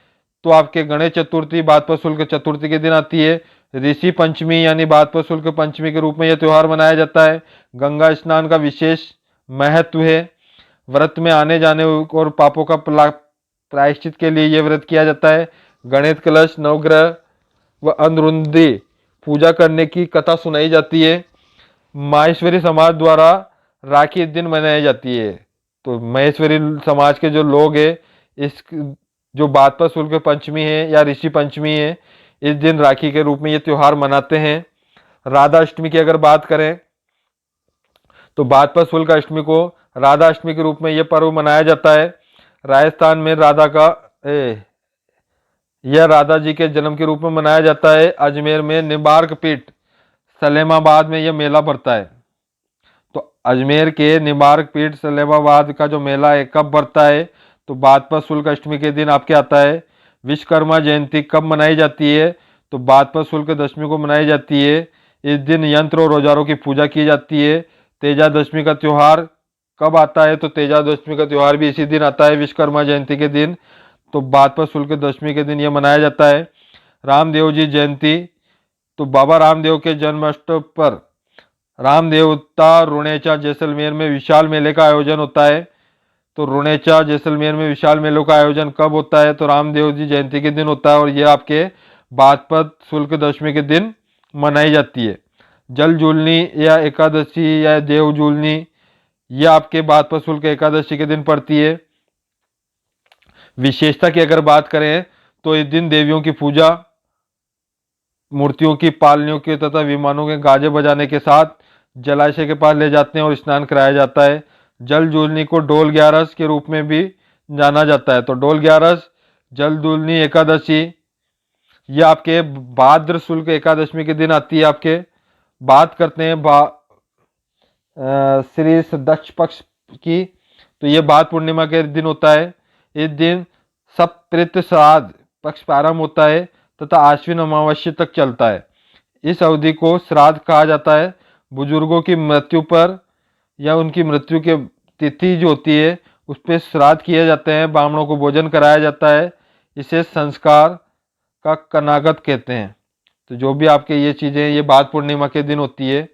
तो आपके गणेश चतुर्थी भाद्रपद शुक्ल चतुर्थी के दिन आती है। ऋषि पंचमी यानी भाद्रपद शुक्ल पंचमी के रूप में यह त्योहार मनाया जाता है। गंगा स्नान का विशेष महत्व है। व्रत में आने जाने और पापों का प्रायश्चित के लिए यह व्रत किया जाता है। गणेश कलश, नवग्रह व अंधरुंधी पूजा करने की कथा सुनाई जाती है। माहेश्वरी समाज द्वारा राखी इस दिन मनाई जाती है। तो महेश्वरी समाज के जो लोग हैं, इस जो भाद्रपद शुक्ल पंचमी है या ऋषि पंचमी है, इस दिन राखी के रूप में ये त्योहार मनाते हैं। राधा अष्टमी की अगर बात करें तो भाद्रपद शुक्ल अष्टमी को राधा अष्टमी के रूप में यह पर्व मनाया जाता है। राजस्थान में यह राधा जी के जन्म के रूप में मनाया जाता है। अजमेर में निबार्क पीठ सलेमाबाद में यह मेला भरता है। तो अजमेर के निबार्क पीठ सलेमाबाद का जो मेला है कब भरता है, तो भाद्रपद शुक्ल अष्टमी के दिन आपके आता है। विश्वकर्मा जयंती कब मनाई जाती है, तो भाद्रपद शुक्ल दशमी को मनाई जाती है। इस दिन यंत्र और औजारों की पूजा की जाती है। तेजा दशमी का त्योहार कब आता है, तो तेजा दशमी का त्योहार भी इसी दिन आता है, विश्वकर्मा जयंती के दिन। तो भाद्रपद शुक्ल दशमी के दिन यह मनाया जाता है। रामदेव जी जयंती, तो बाबा रामदेव के जन्माष्टमी पर रामदेवता रुणेचा जैसलमेर में विशाल मेले का आयोजन होता है। तो रुणेचा जैसलमेर में विशाल मेलों का आयोजन कब होता है, तो रामदेव जी जयंती के दिन होता है और यह आपके भाद्रपद शुक्ल दशमी के दिन मनाई जाती है। जल जूलनी या एकादशी या देव जूलनी, यह आपके भाद्रपद शुक्ल एकादशी के दिन पड़ती है। विशेषता की अगर बात करें तो इस दिन देवियों की पूजा, मूर्तियों की पालनियों के तथा विमानों के गाजे बजाने के साथ जलाशय के पास ले जाते हैं और स्नान कराया जाता है। जल जूलनी को डोल ग्यारस के रूप में भी जाना जाता है। तो डोल ग्यारस, जल जूलनी एकादशी, ये आपके भाद्र शुक्ल एकादशी के दिन आती है। आपके बात करते हैं श्री दक्ष पक्ष की, तो ये भाद्र पूर्णिमा के दिन होता है। इस दिन सप्तृत श्राद्ध पक्ष प्रारंभ होता है तथा आश्विन अमावस्या तक चलता है। इस अवधि को श्राद्ध कहा जाता है। बुजुर्गों की मृत्यु पर या उनकी मृत्यु की तिथि जो होती है उस पर श्राद्ध किए जाते हैं। ब्राह्मणों को भोजन कराया जाता है। इसे संस्कार का कनागत कहते हैं। तो जो भी आपके ये चीज़ें ये भाद्र पूर्णिमा के दिन होती है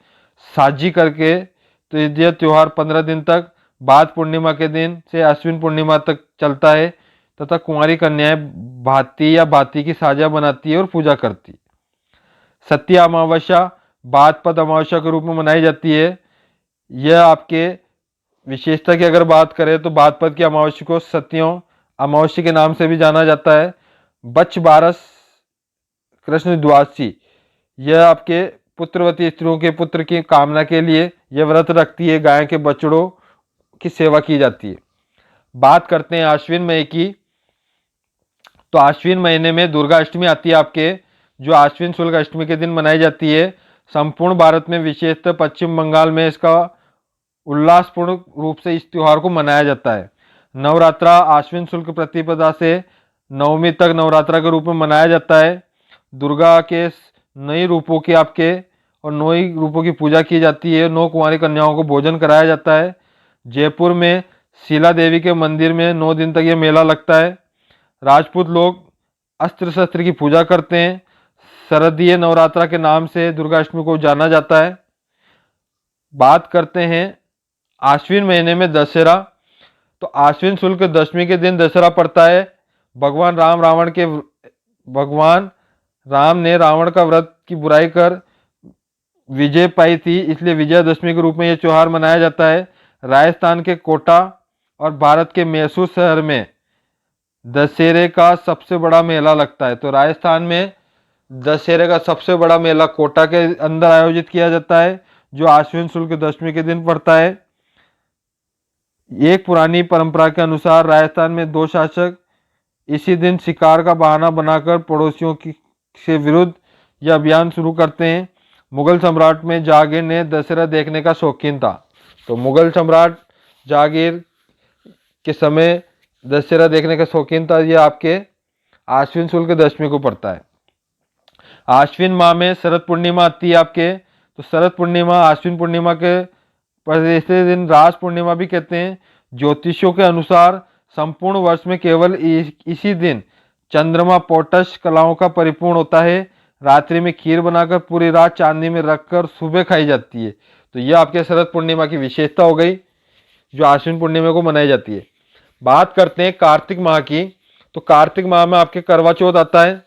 साझी करके, तो ये त्यौहार 15 दिन तक भाद्र पूर्णिमा के दिन से अश्विन पूर्णिमा तक चलता है तथा कुंवारी कन्याएं भाती या भाती की साजा बनाती है और पूजा करती है। सत्य अमावस्या भाद्रपद अमावस्या के रूप में मनाई जाती है। यह आपके विशेषता की अगर बात करें तो भाद्रपद की अमावस्या को सत्यों अमावस्या के नाम से भी जाना जाता है। बच्च बारस कृष्ण द्वादशी, यह आपके पुत्रवती स्त्रियों के पुत्र की कामना के लिए यह व्रत रखती है। गाय के बछड़ों की सेवा की जाती है। बात करते हैं आश्विन महीने की, तो आश्विन महीने में दुर्गा अष्टमी आती है आपके। जो आश्विन शुक्ल अष्टमी के दिन मनाई जाती है। संपूर्ण भारत में विशेषतः पश्चिम बंगाल में इसका उल्लासपूर्ण रूप से इस त्योहार को मनाया जाता है। नवरात्रा आश्विन शुक्ल प्रतिपदा से नवमी तक नवरात्रा के रूप में मनाया जाता है। दुर्गा के नई रूपों के और नई रूपों की पूजा की जाती है। 9 कुंवारी कन्याओं को भोजन कराया जाता है। जयपुर में शीला देवी के मंदिर में 9 दिन तक ये मेला लगता है। राजपूत लोग अस्त्र शस्त्र की पूजा करते हैं। शरदीय नवरात्रा के नाम से दुर्गाष्टमी को जाना जाता है। बात करते हैं आश्विन महीने में दशहरा। तो आश्विन शुक्ल दशमी के दिन दशहरा पड़ता है। भगवान राम ने रावण का व्रत की बुराई कर विजय पाई थी, इसलिए विजयादशमी के रूप में यह त्योहार मनाया जाता है। राजस्थान के कोटा और भारत के मैसूर शहर में दशहरे का सबसे बड़ा मेला लगता है। तो राजस्थान में दशहरे का सबसे बड़ा मेला कोटा के अंदर आयोजित किया जाता है, जो आश्विन शुक्ल दशमी के दिन पड़ता है। एक पुरानी परंपरा के अनुसार राजस्थान में 2 शासक इसी दिन शिकार का बहाना बनाकर पड़ोसियों से विरुद्ध यह अभियान शुरू करते हैं। मुगल सम्राट में जहांगीर ने दशहरा देखने का शौकीन था। तो मुगल सम्राट जहांगीर के समय दशहरा देखने का शौकीन था। यह आपके आश्विन शुक्ल दशमी को पड़ता है। आश्विन माह में शरद पूर्णिमा आती है आपके। तो शरद पूर्णिमा आश्विन पूर्णिमा के इसी दिन रास पूर्णिमा भी कहते हैं। ज्योतिषियों के अनुसार संपूर्ण वर्ष में केवल इसी दिन चंद्रमा पोटस कलाओं का परिपूर्ण होता है। रात्रि में खीर बनाकर पूरी रात चांदी में रखकर सुबह खाई जाती है। तो यह आपके शरद पूर्णिमा की विशेषता हो गई, जो आश्विन पूर्णिमा को मनाई जाती है। बात करते हैं कार्तिक माह की। तो कार्तिक माह में आपके करवा चौथ आता है,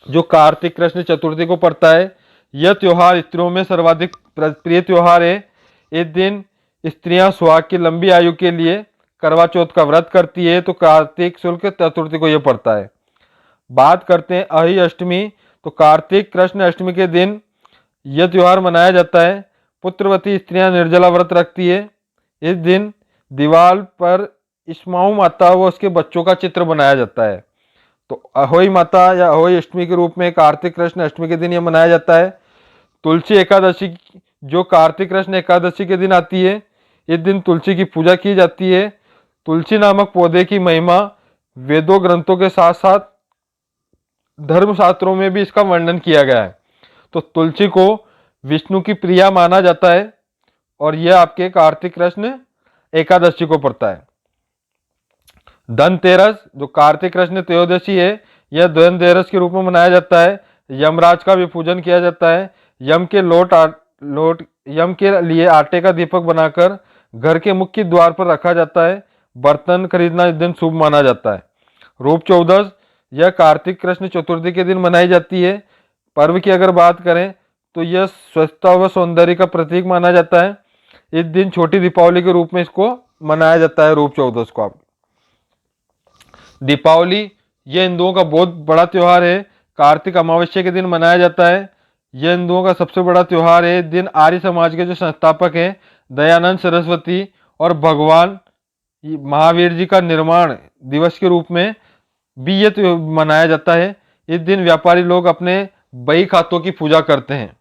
जो कार्तिक कृष्ण चतुर्थी को पड़ता है। यह त्योहार स्त्रियों में सर्वाधिक प्रिय त्योहार है। इस दिन स्त्रियां सुहाग की लंबी आयु के लिए करवा चौथ का व्रत करती है। तो कार्तिक शुक्ल चतुर्थी को यह पड़ता है। बात करते हैं अहि अष्टमी। तो कार्तिक कृष्ण अष्टमी के दिन यह त्योहार मनाया जाता है। पुत्रवती स्त्रियां निर्जला व्रत रखती है। इस दिन दीवार पर इस्माऊ माता व उसके बच्चों का चित्र बनाया जाता है। तो अहोई माता या अहोई अष्टमी के रूप में कार्तिक कृष्ण अष्टमी के दिन यह मनाया जाता है। तुलसी एकादशी, जो कार्तिक कृष्ण एकादशी के दिन आती है, इस दिन तुलसी की पूजा की जाती है। तुलसी नामक पौधे की महिमा वेदों ग्रंथों के साथ साथ धर्मशास्त्रों में भी इसका वर्णन किया गया है। तो तुलसी को विष्णु की प्रिया माना जाता है और यह आपके कार्तिक कृष्ण एकादशी को पड़ता है। धनतेरस, जो कार्तिक कृष्ण त्रयोदशी है, यह धनतेरस के रूप में मनाया जाता है। यमराज का भी पूजन किया जाता है। यम के लिए आटे का दीपक बनाकर घर के मुख्य द्वार पर रखा जाता है। बर्तन खरीदना इस दिन शुभ माना जाता है। रूप चौदस, यह कार्तिक कृष्ण चतुर्थी के दिन मनाई जाती है। पर्व की अगर बात करें तो यह स्वच्छता व सौंदर्य का प्रतीक माना जाता है। इस दिन छोटी दीपावली के रूप में इसको मनाया जाता है, रूप चौदस को। आप दीपावली यह हिंदुओं का बहुत बड़ा त्योहार है। कार्तिक अमावस्या के दिन मनाया जाता है। यह हिंदुओं का सबसे बड़ा त्योहार है। इस दिन आर्य समाज के जो संस्थापक हैं दयानंद सरस्वती और भगवान महावीर जी का निर्माण दिवस के रूप में भी यह मनाया जाता है। इस दिन व्यापारी लोग अपने बही खातों की पूजा करते हैं।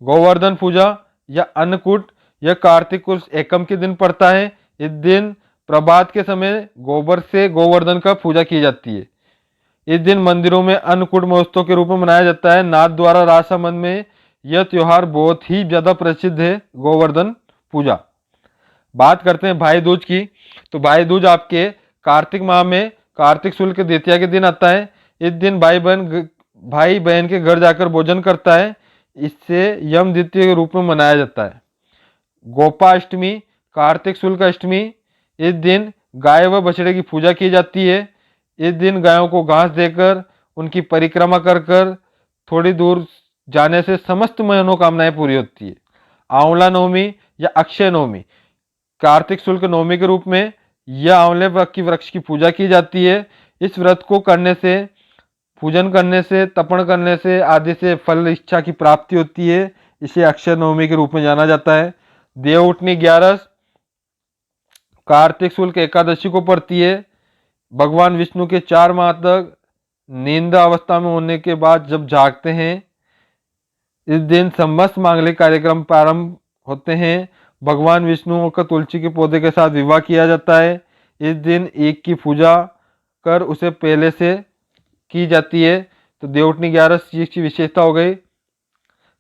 गोवर्धन पूजा या अन्नकूट, यह कार्तिक एकम के दिन पड़ता है। इस दिन प्रभात के समय गोबर से गोवर्धन का पूजा की जाती है। इस दिन मंदिरों में अन्नकूट महोत्सव के रूप में मनाया जाता है। नाथ द्वारा राजसमंद में यह त्योहार बहुत ही ज्यादा प्रसिद्ध है, गोवर्धन पूजा। बात करते हैं भाई दूज की। तो भाई दूज आपके कार्तिक माह में कार्तिक शुक्ल द्वितीया के दिन आता है। इस दिन भाई बहन के घर जाकर भोजन करता है। इससे यम द्वितीया के रूप में मनाया जाता है। गोपाष्टमी, कार्तिक शुक्ल अष्टमी, इस दिन गाय व बछड़े की पूजा की जाती है। इस दिन गायों को घास देकर उनकी परिक्रमा कर कर थोड़ी दूर जाने से समस्त मनोकामनाएं पूरी होती है। आंवला नवमी या अक्षय नवमी, कार्तिक शुक्ल नवमी के रूप में यह आंवले की वृक्ष की पूजा की जाती है। इस व्रत को करने से, पूजन करने से, तर्पण करने से आदि से फल इच्छा की प्राप्ति होती है। इसे अक्षय नवमी के रूप में जाना जाता है। देवउठनी 11 कार्तिक शुक्ल एकादशी को पड़ती है। भगवान विष्णु के 4 माह तक नींद अवस्था में होने के बाद जब जागते हैं, इस दिन समस्त मांगलिक कार्यक्रम प्रारंभ होते हैं। भगवान विष्णु का तुलसी के पौधे के साथ विवाह किया जाता है। इस दिन एक की पूजा कर उसे पहले से की जाती है। तो देवउठनी 11 चीज की विशेषता हो गई।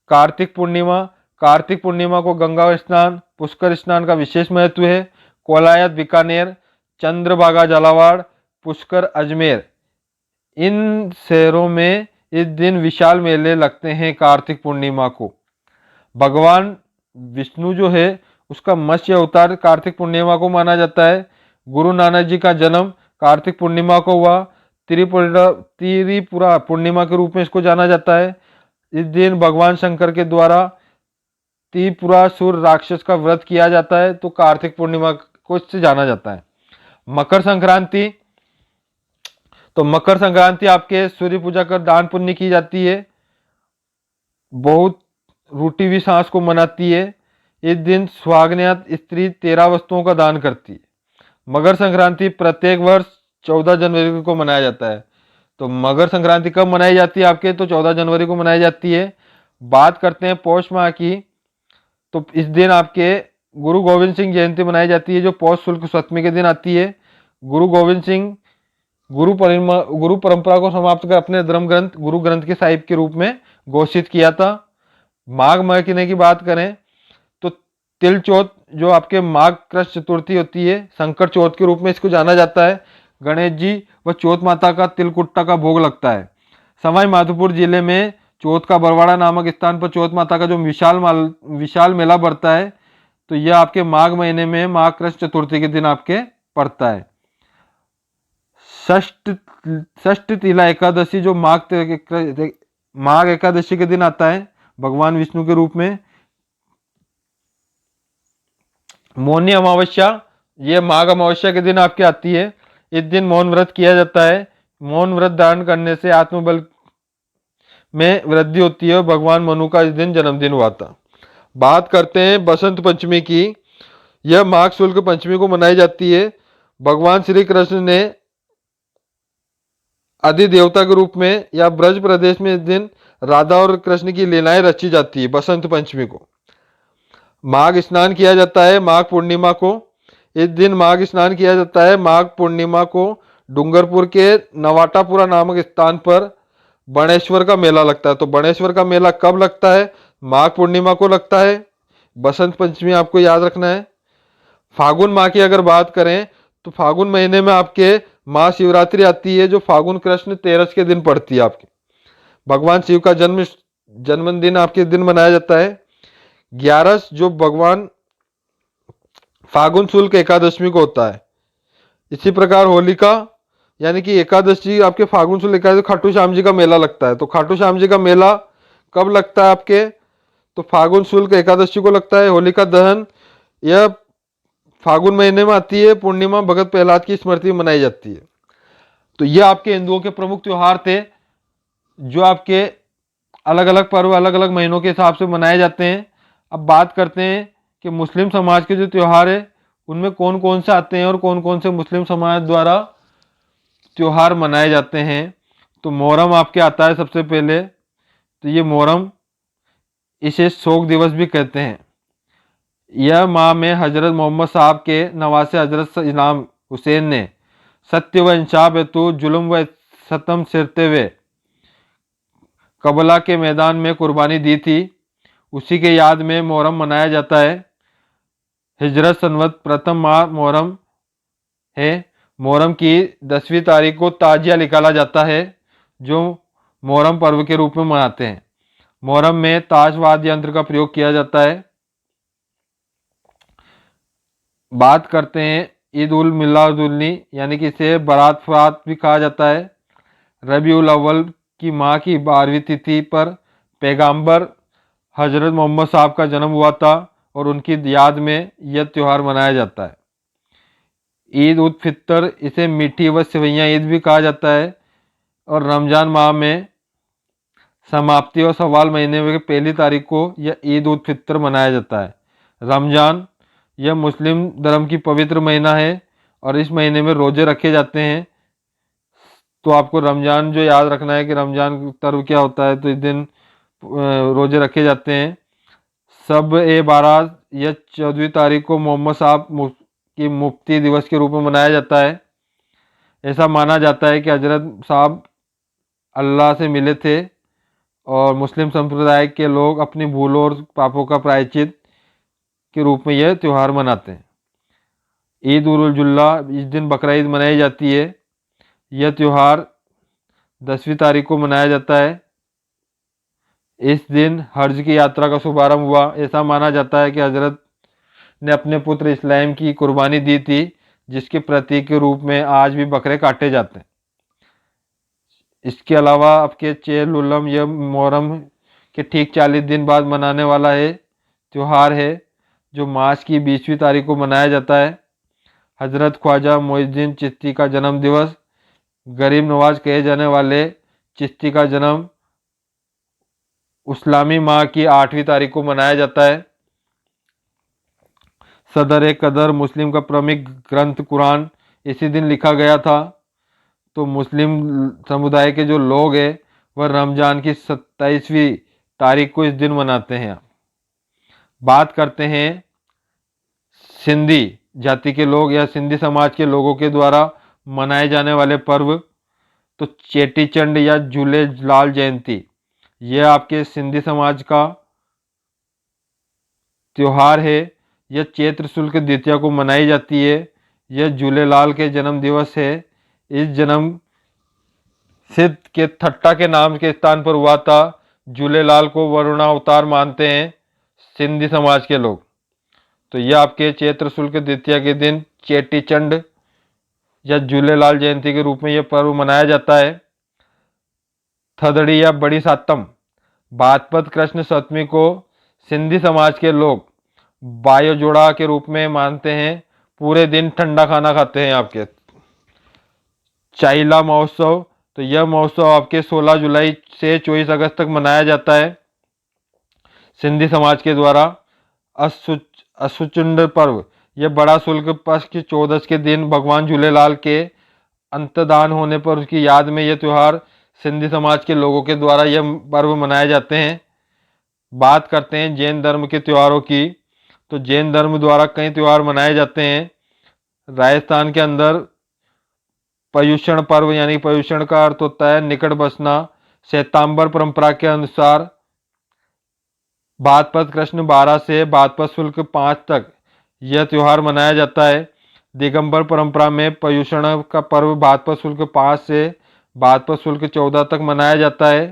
कार्तिक पूर्णिमा, कार्तिक पूर्णिमा को गंगा स्नान, पुष्कर स्नान का विशेष महत्व है। कोलायत बीकानेर, चंद्रभागा झालावाड़, पुष्कर अजमेर, इन शहरों में इस दिन विशाल मेले लगते हैं। कार्तिक पूर्णिमा को भगवान विष्णु जो है उसका मत्स्य अवतार कार्तिक पूर्णिमा को माना जाता है। गुरु नानक जी का जन्म कार्तिक पूर्णिमा को हुआ। त्रिपुरा पूर्णिमा के रूप में इसको जाना जाता है। इस दिन भगवान शंकर के द्वारा त्रिपुरासुर राक्षस का व्रत किया जाता है, तो कार्तिक पूर्णिमा को इससे जाना जाता है। मकर संक्रांति, तो मकर संक्रांति आपके सूर्य पूजा कर दान पुण्य की जाती है। बहुत रूठी हुई सांस को मनाती है। इस दिन सुहागनिया स्त्री 13 वस्तुओं का दान करती है। मकर संक्रांति प्रत्येक वर्ष 14 जनवरी को मनाया जाता है। तो मकर संक्रांति कब मनाई जाती है आपके, तो 14 जनवरी को मनाई जाती है। बात करते हैं पौष माह की, तो इस दिन आपके गुरु गोविंद सिंह जयंती मनाई जाती है, जो पौष शुक्ल सप्तमी के दिन आती है। गुरु गोविंद सिंह गुरु परंपरा को समाप्त कर अपने धर्म ग्रंथ गुरु ग्रंथ के साहिब के रूप में घोषित किया था। माघ महीने की बात करें तो तिल चौथ, जो आपके माघ कृष्ण चतुर्थी होती है, संकट चौथ के रूप में इसको जाना जाता है। गणेश जी व चौथ माता का तिलकुट्टा का भोग लगता है। सवाई माधोपुर जिले में चौथ का बरवाड़ा नामक स्थान पर चौथ माता का जो विशाल मेला बढ़ता है, तो यह आपके माघ महीने में माघ कृष्ण चतुर्थी के दिन आपके पड़ता है। षष्ठ तिला एकादशी, जो माघ एकादशी के दिन आता है भगवान विष्णु के रूप में। मौनी अमावस्या, ये माघ अमावस्या के दिन आपके आती है। इस दिन मौन व्रत किया जाता है। मौन व्रत धारण करने से आत्मबल में वृद्धि होती है। भगवान मनु का इस दिन जन्मदिन हुआ था। बात करते हैं बसंत पंचमी की। यह माघ शुक्ल पंचमी को मनाई जाती है। भगवान श्री कृष्ण ने आदि देवता के रूप में या ब्रज प्रदेश में इस दिन राधा और कृष्ण की लीलाएं रची जाती है। बसंत पंचमी को माघ स्नान किया जाता है। माघ पूर्णिमा को इस दिन माघ स्नान किया जाता है। माघ पूर्णिमा को डूंगरपुर के नवाटापुरा नामक स्थान पर बणेश्वर का मेला लगता है। तो बणेश्वर का मेला कब लगता है, माघ पूर्णिमा को लगता है। बसंत पंचमी आपको याद रखना है। फागुन माह की अगर बात करें तो फागुन महीने में आपके महाशिवरात्रि आती है, जो फागुन कृष्ण 13 के दिन पड़ती है। आपके भगवान शिव का जन्मदिन आपके दिन मनाया जाता है। 11 जो भगवान फागुन शुक्ल एकादशी को होता है। इसी प्रकार होलिका यानी कि एकादशी आपके फागुन शुक्ल एकादशी खाटू श्याम जी का मेला लगता है। तो खाटू श्याम जी का मेला कब लगता है आपके, तो फागुन शुक्ल एकादशी को लगता है। होलिका दहन यह फागुन महीने में आती है। पूर्णिमा भगत प्रहलाद की स्मृति में मनाई जाती है। तो ये आपके हिंदुओं के प्रमुख त्योहार थे, जो आपके अलग अलग पर्व अलग अलग महीनों के हिसाब से मनाए जाते हैं। अब बात करते हैं कि मुस्लिम समाज के जो त्योहार है उनमें कौन कौन से आते हैं और कौन कौन से मुस्लिम समाज द्वारा त्योहार मनाए जाते हैं। तो मोहर्रम आपके आता है सबसे पहले। तो ये मोहर्रम, इसे शोक दिवस भी कहते हैं। यह माह में हजरत मोहम्मद साहब के नवासे हजरत इमाम हुसैन ने सत्य व इंसाफ हेतु जुल्म व सतम सिरते हुए कबला के मैदान में कुर्बानी दी थी। उसी के याद में मोहर्रम मनाया जाता है। हिजरत संवत प्रथम माह मोहर्रम है। मोहर्रम की 10वीं तारीख को ताजिया निकाला जाता है, जो मोहर्रम पर्व के रूप में मनाते हैं। मोहर्रम में ताश वाद्य यंत्र का प्रयोग किया जाता है। बात करते हैं ईद उल मिलादुन्नबी, यानी कि इसे बारात फरात भी कहा जाता है। रबी उल अव्वल की माह की 12वीं तिथि पर पैगंबर हजरत मोहम्मद साहब का जन्म हुआ था और उनकी याद में यह त्यौहार मनाया जाता है। ईद उल फितर, इसे मीठी व सेवैयाँ ईद भी कहा जाता है। और रमजान माह में समाप्ति और सवाल महीने में पहली तारीख को यह ईद उल फितर मनाया जाता है। रमजान यह मुस्लिम धर्म की पवित्र महीना है और इस महीने में रोजे रखे जाते हैं। तो आपको रमज़ान जो याद रखना है कि रमज़ान पर्व क्या होता है। तो इस दिन रोज़े रखे जाते हैं। सब ए बारात या 14वीं तारीख को मोहम्मद साहब की मुफ्ती दिवस के रूप में मनाया जाता है। ऐसा माना जाता है कि हजरत साहब अल्लाह से मिले थे और मुस्लिम संप्रदाय के लोग अपनी भूलों और पापों का प्रायश्चित के रूप में यह त्यौहार मनाते हैं। ईद उल जुल्ला, इस दिन बकरा ईद मनाई जाती है। यह त्यौहार 10वीं तारीख को मनाया जाता है। इस दिन हज की यात्रा का शुभारंभ हुआ। ऐसा माना जाता है कि हजरत ने अपने पुत्र इस्लाम की कुर्बानी दी थी, जिसके प्रतीक के रूप में आज भी बकरे काटे जाते हैं। इसके अलावा आपके चेल उलम यह मुहर्रम के ठीक 40 दिन बाद मनाने वाला है त्यौहार है, जो मार्च की 20वीं तारीख को मनाया जाता है। हजरत ख्वाजा मोइनुद्दीन चिश्ती का जन्म दिवस, गरीब नवाज कहे जाने वाले चिश्ती का जन्म इस्लामी माह की 8वीं तारीख को मनाया जाता है। सदर कदर मुस्लिम का प्रमुख ग्रंथ कुरान इसी दिन लिखा गया था। तो मुस्लिम समुदाय के जो लोग हैं वह रमज़ान की 27वीं तारीख को इस दिन मनाते हैं। बात करते हैं सिंधी जाति के लोग या सिंधी समाज के लोगों के द्वारा मनाए जाने वाले पर्व। तो चेटीचंड या झूलेलाल जयंती, यह आपके सिंधी समाज का त्योहार है। यह चैत्र शुक्ल द्वितीया को मनाई जाती है। यह झूलेलाल के जन्म दिवस है। इस जन्म सिद्ध के थट्टा के नाम के स्थान पर हुआ था। झूलेलाल को वरुणावतार मानते हैं सिंधी समाज के लोग। तो यह आपके चैत्र शुक्ल द्वितीया के दिन चेटीचंड या झूलेलाल जयंती के रूप में यह पर्व मनाया जाता है। थदड़ी या बड़ी सातम, भाद्रपद कृष्ण सप्तमी को सिंधी समाज के लोग बायो जोड़ा के रूप में मानते हैं। पूरे दिन ठंडा खाना खाते हैं आपके। चाइला महोत्सव, तो यह महोत्सव आपके 16 जुलाई से 24 अगस्त तक मनाया जाता है सिंधी समाज के द्वारा। असुचुंड पर्व, यह बड़ा शुल्क पक्ष की 14 के दिन भगवान झूलेलाल के अंतदान होने पर उसकी याद में यह त्यौहार सिंधी समाज के लोगों के द्वारा यह पर्व मनाए जाते हैं। बात करते हैं जैन धर्म के त्योहारों की। तो जैन धर्म द्वारा कई त्यौहार मनाए जाते हैं। राजस्थान के अंदर पर्युषण पर्व, यानी पर्युषण का अर्थ होता है निकट बसना। श्वेतांबर परंपरा के अनुसार भाद्रपद कृष्ण 12 से भाद्रपद शुक्ल 5 तक यह त्यौहार मनाया जाता है। दिगंबर परंपरा में पर्युषण का पर्व भाद्रपद शुक्ल 5 से भाद्रपद शुक्ल 14 तक मनाया जाता है।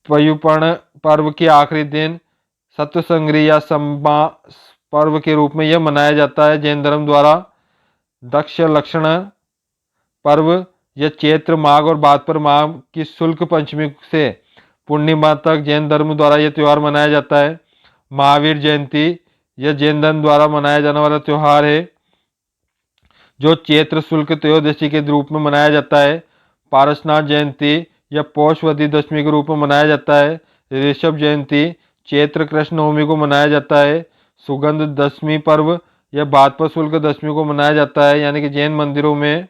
पर्युषण पर्व के आखिरी दिन सत्यसंग्रह या संबा पर्व के रूप में यह मनाया जाता है जैन धर्म द्वारा। दक्ष लक्षण पर्व, यह चैत्र माघ और भाद्रपद माह की शुक्ल पंचमी से पूर्णिमा तक जैन धर्म द्वारा यह त्यौहार मनाया जाता है। महावीर जयंती, यह जैन धर्म द्वारा मनाया जाने वाला त्यौहार है जो चैत्र शुक्ल त्रयोदशी के रूप में मनाया जाता है। पारसनाथ जयंती या पौषवती दशमी के रूप में मनाया जाता है। ऋषभ जयंती चैत्र कृष्ण नवमी को मनाया जाता है। सुगंध दशमी पर्व, यह भाद्रपद शुक्ल दशमी को मनाया जाता है, यानी कि जैन मंदिरों में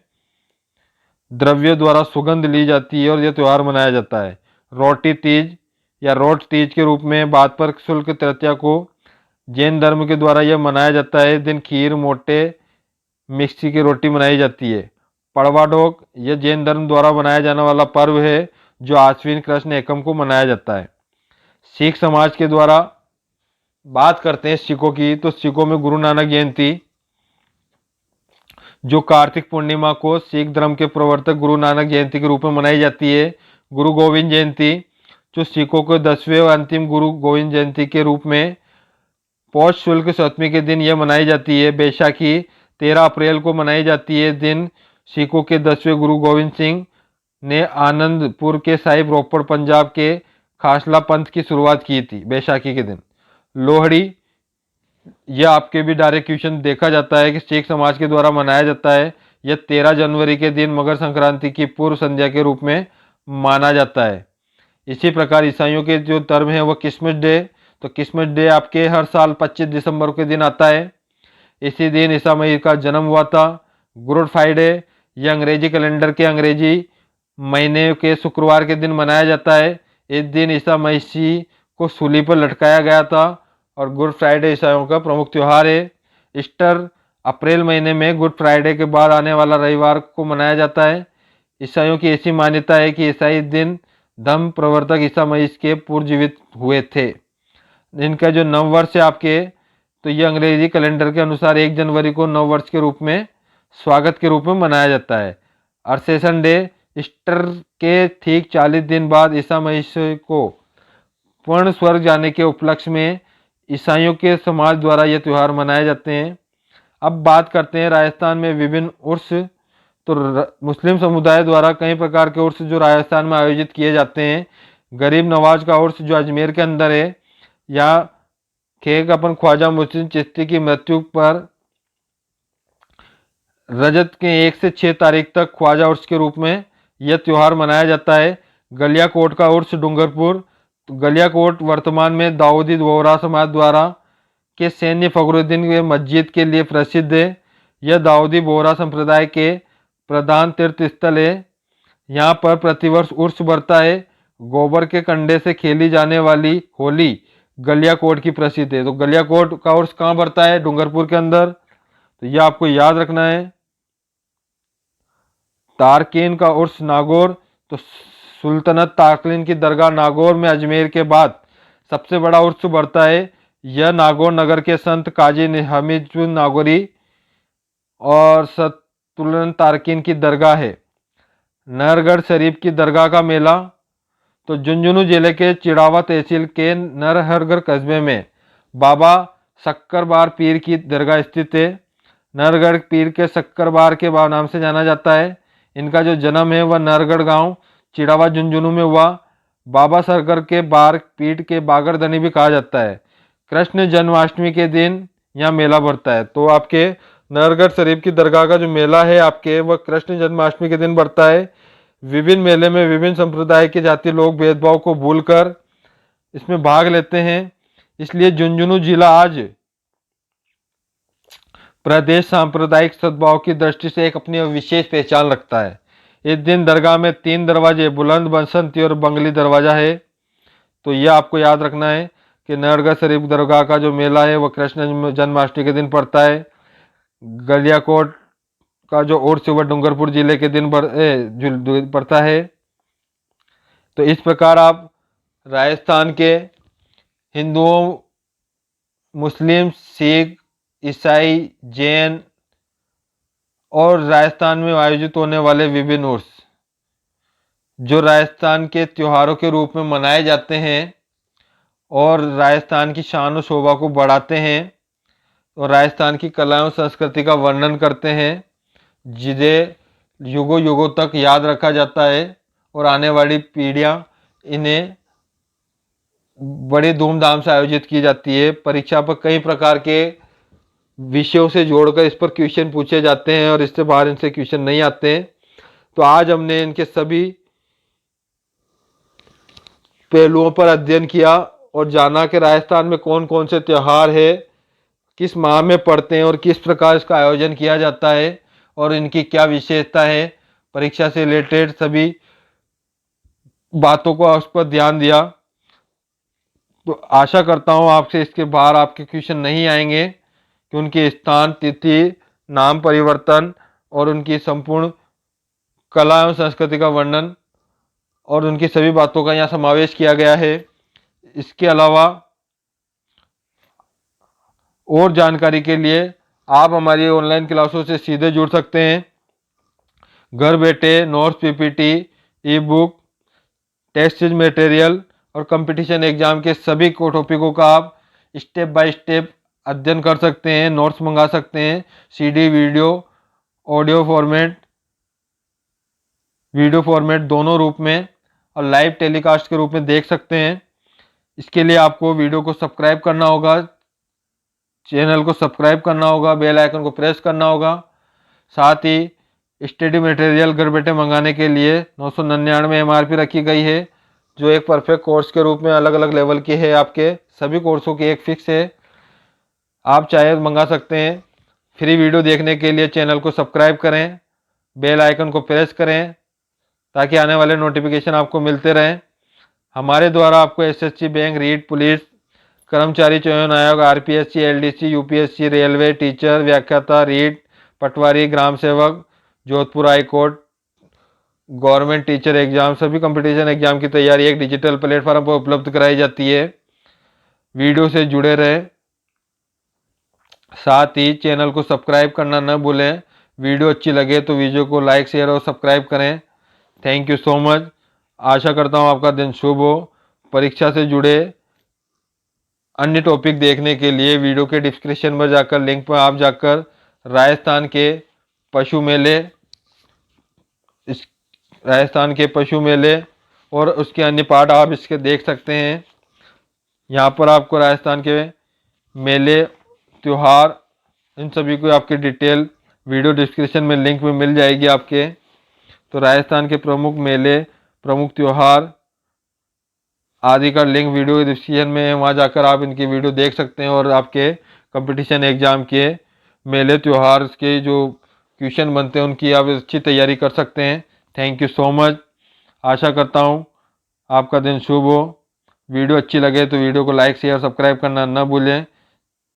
द्रव्य द्वारा सुगंध ली जाती है और यह त्यौहार मनाया जाता है। रोटी तीज या रोट तीज के रूप में भाद्रपद शुक्ल तृतीया को जैन धर्म के द्वारा यह मनाया जाता है। इस दिन खीर, मोटे, मिक्सी की रोटी बनाई जाती है। पड़वा डोक, यह जैन धर्म द्वारा मनाया जाने वाला पर्व है जो आश्विन कृष्ण एकम को मनाया जाता है। सिख समाज के द्वारा बात करते हैं सिखों की। तो सिखों में गुरु नानक जयंती, जो कार्तिक पूर्णिमा को सिख धर्म के प्रवर्तक गुरु नानक जयंती के रूप में मनाई जाती है। गुरु गोविंद जयंती, जो सिखों के 10वें और अंतिम गुरु गोविंद जयंती के रूप में पौष शुक्ल सप्तमी के दिन यह मनाई जाती है। बैसाखी 13 अप्रैल को मनाई जाती है। दिन सिखों के 10वें गुरु गोविंद सिंह ने आनंदपुर के साहिब रोपड़ पंजाब के खासला पंथ की शुरुआत की थी बैसाखी के दिन। लोहड़ी, यह आपके भी डायरेक्ट क्वेश्चन देखा जाता है कि सिख समाज के द्वारा मनाया जाता है। यह 13 जनवरी के दिन मकर संक्रांति की पूर्व संध्या के रूप में माना जाता है। इसी प्रकार ईसाइयों के जो धर्म है वह क्रिसमस डे, तो क्रिसमस डे आपके हर साल 25 दिसंबर के दिन आता है। इसी दिन ईसा मसीह का जन्म हुआ था। गुड फ्राइडे, यह अंग्रेजी कैलेंडर के अंग्रेजी महीने के शुक्रवार के दिन मनाया जाता है। इस दिन ईसा मसीह को सूली पर लटकाया गया था और गुड फ्राइडे ईसाइयों का प्रमुख त्यौहार है। ईस्टर अप्रैल महीने में गुड फ्राइडे के बाद आने वाला रविवार को मनाया जाता है। ईसाइयों की ऐसी मान्यता है कि ईसाई इस दिन धर्म प्रवर्तक ईसा मसीह के पुनर्जीवित हुए थे। इनका जो नव वर्ष है आपके, तो ये अंग्रेजी कैलेंडर के अनुसार 1 जनवरी को नव वर्ष के रूप में स्वागत के रूप में मनाया जाता है। असेंशन डे ईस्टर के ठीक 40 दिन बाद ईसा मसीह को पूर्ण स्वर्ग जाने के उपलक्ष्य में ईसाइयों के समाज द्वारा ये त्यौहार मनाए जाते हैं। अब बात करते हैं राजस्थान में विभिन्न उर्स। तो मुस्लिम समुदाय द्वारा कई प्रकार के उर्स जो राजस्थान में आयोजित किए जाते हैं। गरीब नवाज का उर्स जो अजमेर के अंदर है, या खेक अपन ख्वाजा मुहसिन चिश्ती की मृत्यु पर रजत के 1 से 6 तारीख तक ख्वाजा उर्स के रूप में यह त्यौहार मनाया जाता है। गलियाकोट का उर्स डूंगरपुर। तो गलियाकोट वर्तमान में दाऊदी वोहरा समाज द्वारा के सैन्य फखरुद्दीन के मस्जिद के लिए प्रसिद्ध है। यह दाऊदी बोहरा संप्रदाय के प्रधान तीर्थ स्थल है। यहाँ पर प्रतिवर्ष उर्स बढ़ता है। गोबर के कंडे से खेली जाने वाली होली गलियाकोट की प्रसिद्ध है। तो गलियाकोट का उर्स कहाँ बढ़ता है? डूंगरपुर के अंदर। तो यह आपको याद रखना है। तारकीन का उर्स नागौर। तो सुल्तानत तारकीन की दरगाह नागौर में अजमेर के बाद सबसे बड़ा उर्स बढ़ता है। यह नागौर नगर के संत काजी हमीदुद्दीन नागौरी और सतुलन तारकीन की दरगाह है। नरगढ़ शरीफ की दरगाह का मेला। तो झुंझुनू जिले के चिड़ावा तहसील के नरहरगढ़ कस्बे में बाबा शक्करबार पीर की दरगाह स्थित है। नरगढ़ पीर के शक्करबार के नाम से जाना जाता है। इनका जो जन्म है वह नरगढ़ गांव चिड़ावा झुंझुनू में हुआ। बाबा सरगर के बार पीठ के बागरदनी भी कहा जाता है। कृष्ण जन्माष्टमी के दिन यहाँ मेला बढ़ता है। तो आपके नरगढ़ शरीफ की दरगाह का जो मेला है आपके, वह कृष्ण जन्माष्टमी के दिन बढ़ता है। विभिन्न मेले में विभिन्न संप्रदाय के जाति लोग भेदभाव को भूलकर इसमें भाग लेते हैं। इसलिए झुंझुनू जिला आज प्रदेश सांप्रदायिक सद्भाव की दृष्टि से एक अपनी विशेष पहचान रखता है। इस दिन दरगाह में 3 दरवाजे बुलंद, बसंती और बंगली दरवाजा है। तो यह आपको याद रखना है कि नरगढ़ शरीफ दरगाह का जो मेला है वह कृष्ण जन्माष्टमी के दिन पड़ता है। गलियाकोट का जो उर्स वह डूंगरपुर जिले के दिन पड़ता है। तो इस प्रकार आप राजस्थान के हिंदुओं, मुस्लिम, सिख, ईसाई, जैन और राजस्थान में आयोजित होने वाले विभिन्न उर्स जो राजस्थान के त्योहारों के रूप में मनाए जाते हैं और राजस्थान की शान और शोभा को बढ़ाते हैं और राजस्थान की कला और संस्कृति का वर्णन करते हैं, जिन्हें युगों युगों तक याद रखा जाता है और आने वाली पीढ़ियां इन्हें बड़े धूमधाम से आयोजित की जाती है। परीक्षा पर कई प्रकार के विषयों से जोड़कर इस पर क्वेश्चन पूछे जाते हैं और इससे बाहर इनसे क्वेश्चन नहीं आते हैं। तो आज हमने इनके सभी पहलुओं पर अध्ययन किया और जाना कि राजस्थान में कौन कौन से त्यौहार है, किस माह में पड़ते हैं और किस प्रकार इसका आयोजन किया जाता है और इनकी क्या विशेषता है। परीक्षा से रिलेटेड सभी बातों को उस पर ध्यान दिया। तो आशा करता हूँ आपसे इसके बाहर आपके क्वेश्चन नहीं आएंगे कि उनके स्थान, तिथि, नाम परिवर्तन और उनकी संपूर्ण कला एवं संस्कृति का वर्णन और उनकी सभी बातों का यहाँ समावेश किया गया है। इसके अलावा और जानकारी के लिए आप हमारी ऑनलाइन क्लासों से सीधे जुड़ सकते हैं। घर बैठे notes, PPT, e book, test material और कंपटीशन एग्जाम के सभी टॉपिकों का आप स्टेप बाय स्टेप अध्ययन कर सकते हैं, नोट्स मंगा सकते हैं, CD, video, audio format, video format दोनों रूप में और लाइव टेलीकास्ट के रूप में देख सकते हैं। इसके लिए आपको वीडियो को सब्सक्राइब करना होगा, चैनल को सब्सक्राइब करना होगा, बेल आइकन को प्रेस करना होगा। साथ ही स्टडी मटेरियल घर बैठे मंगाने के लिए 999 MRP रखी गई है, जो एक परफेक्ट कोर्स के रूप में अलग अलग लेवल की है। आपके सभी कोर्सों की एक फिक्स है, आप चाहे मंगा सकते हैं। फ्री वीडियो देखने के लिए चैनल को सब्सक्राइब करें बेल आइकन को प्रेस करें ताकि आने वाले नोटिफिकेशन आपको मिलते रहें। हमारे द्वारा आपको एसएससी बैंक, रीट, पुलिस, कर्मचारी चयन आयोग, RPSC, LDC, UPSC, railway, teacher, व्याख्याता, रीट, पटवारी, ग्राम सेवक, Jodhpur high court, government teacher exam, सभी कंपटीशन एग्जाम की तैयारी एक डिजिटल प्लेटफॉर्म पर उपलब्ध कराई जाती है। वीडियो से जुड़े रहें, साथ ही चैनल को सब्सक्राइब करना न भूलें। वीडियो अच्छी लगे तो वीडियो को लाइक, शेयर और सब्सक्राइब करें। Thank you so much. आशा करता हूँ आपका दिन शुभ हो। परीक्षा से जुड़े अन्य टॉपिक देखने के लिए वीडियो के डिस्क्रिप्शन में जाकर लिंक पर आप जाकर राजस्थान के पशु मेले, इस राजस्थान के पशु मेले और उसके अन्य पार्ट आप इसके देख सकते हैं। यहाँ पर आपको राजस्थान के मेले, त्यौहार, इन सभी को आपकी डिटेल वीडियो डिस्क्रिप्शन में लिंक में मिल जाएगी आपके। तो राजस्थान के प्रमुख मेले, प्रमुख त्यौहार आदि का लिंक वीडियो के डिस्क्रिप्शन में है, वहाँ जाकर आप इनकी वीडियो देख सकते हैं और आपके कंपटीशन एग्जाम के मेले त्यौहार के जो क्वेश्चन बनते हैं उनकी आप अच्छी तैयारी कर सकते हैं। Thank you so much. आशा करता हूँ आपका दिन शुभ हो। वीडियो अच्छी लगे तो वीडियो को लाइक, शेयर, सब्सक्राइब करना न भूलें।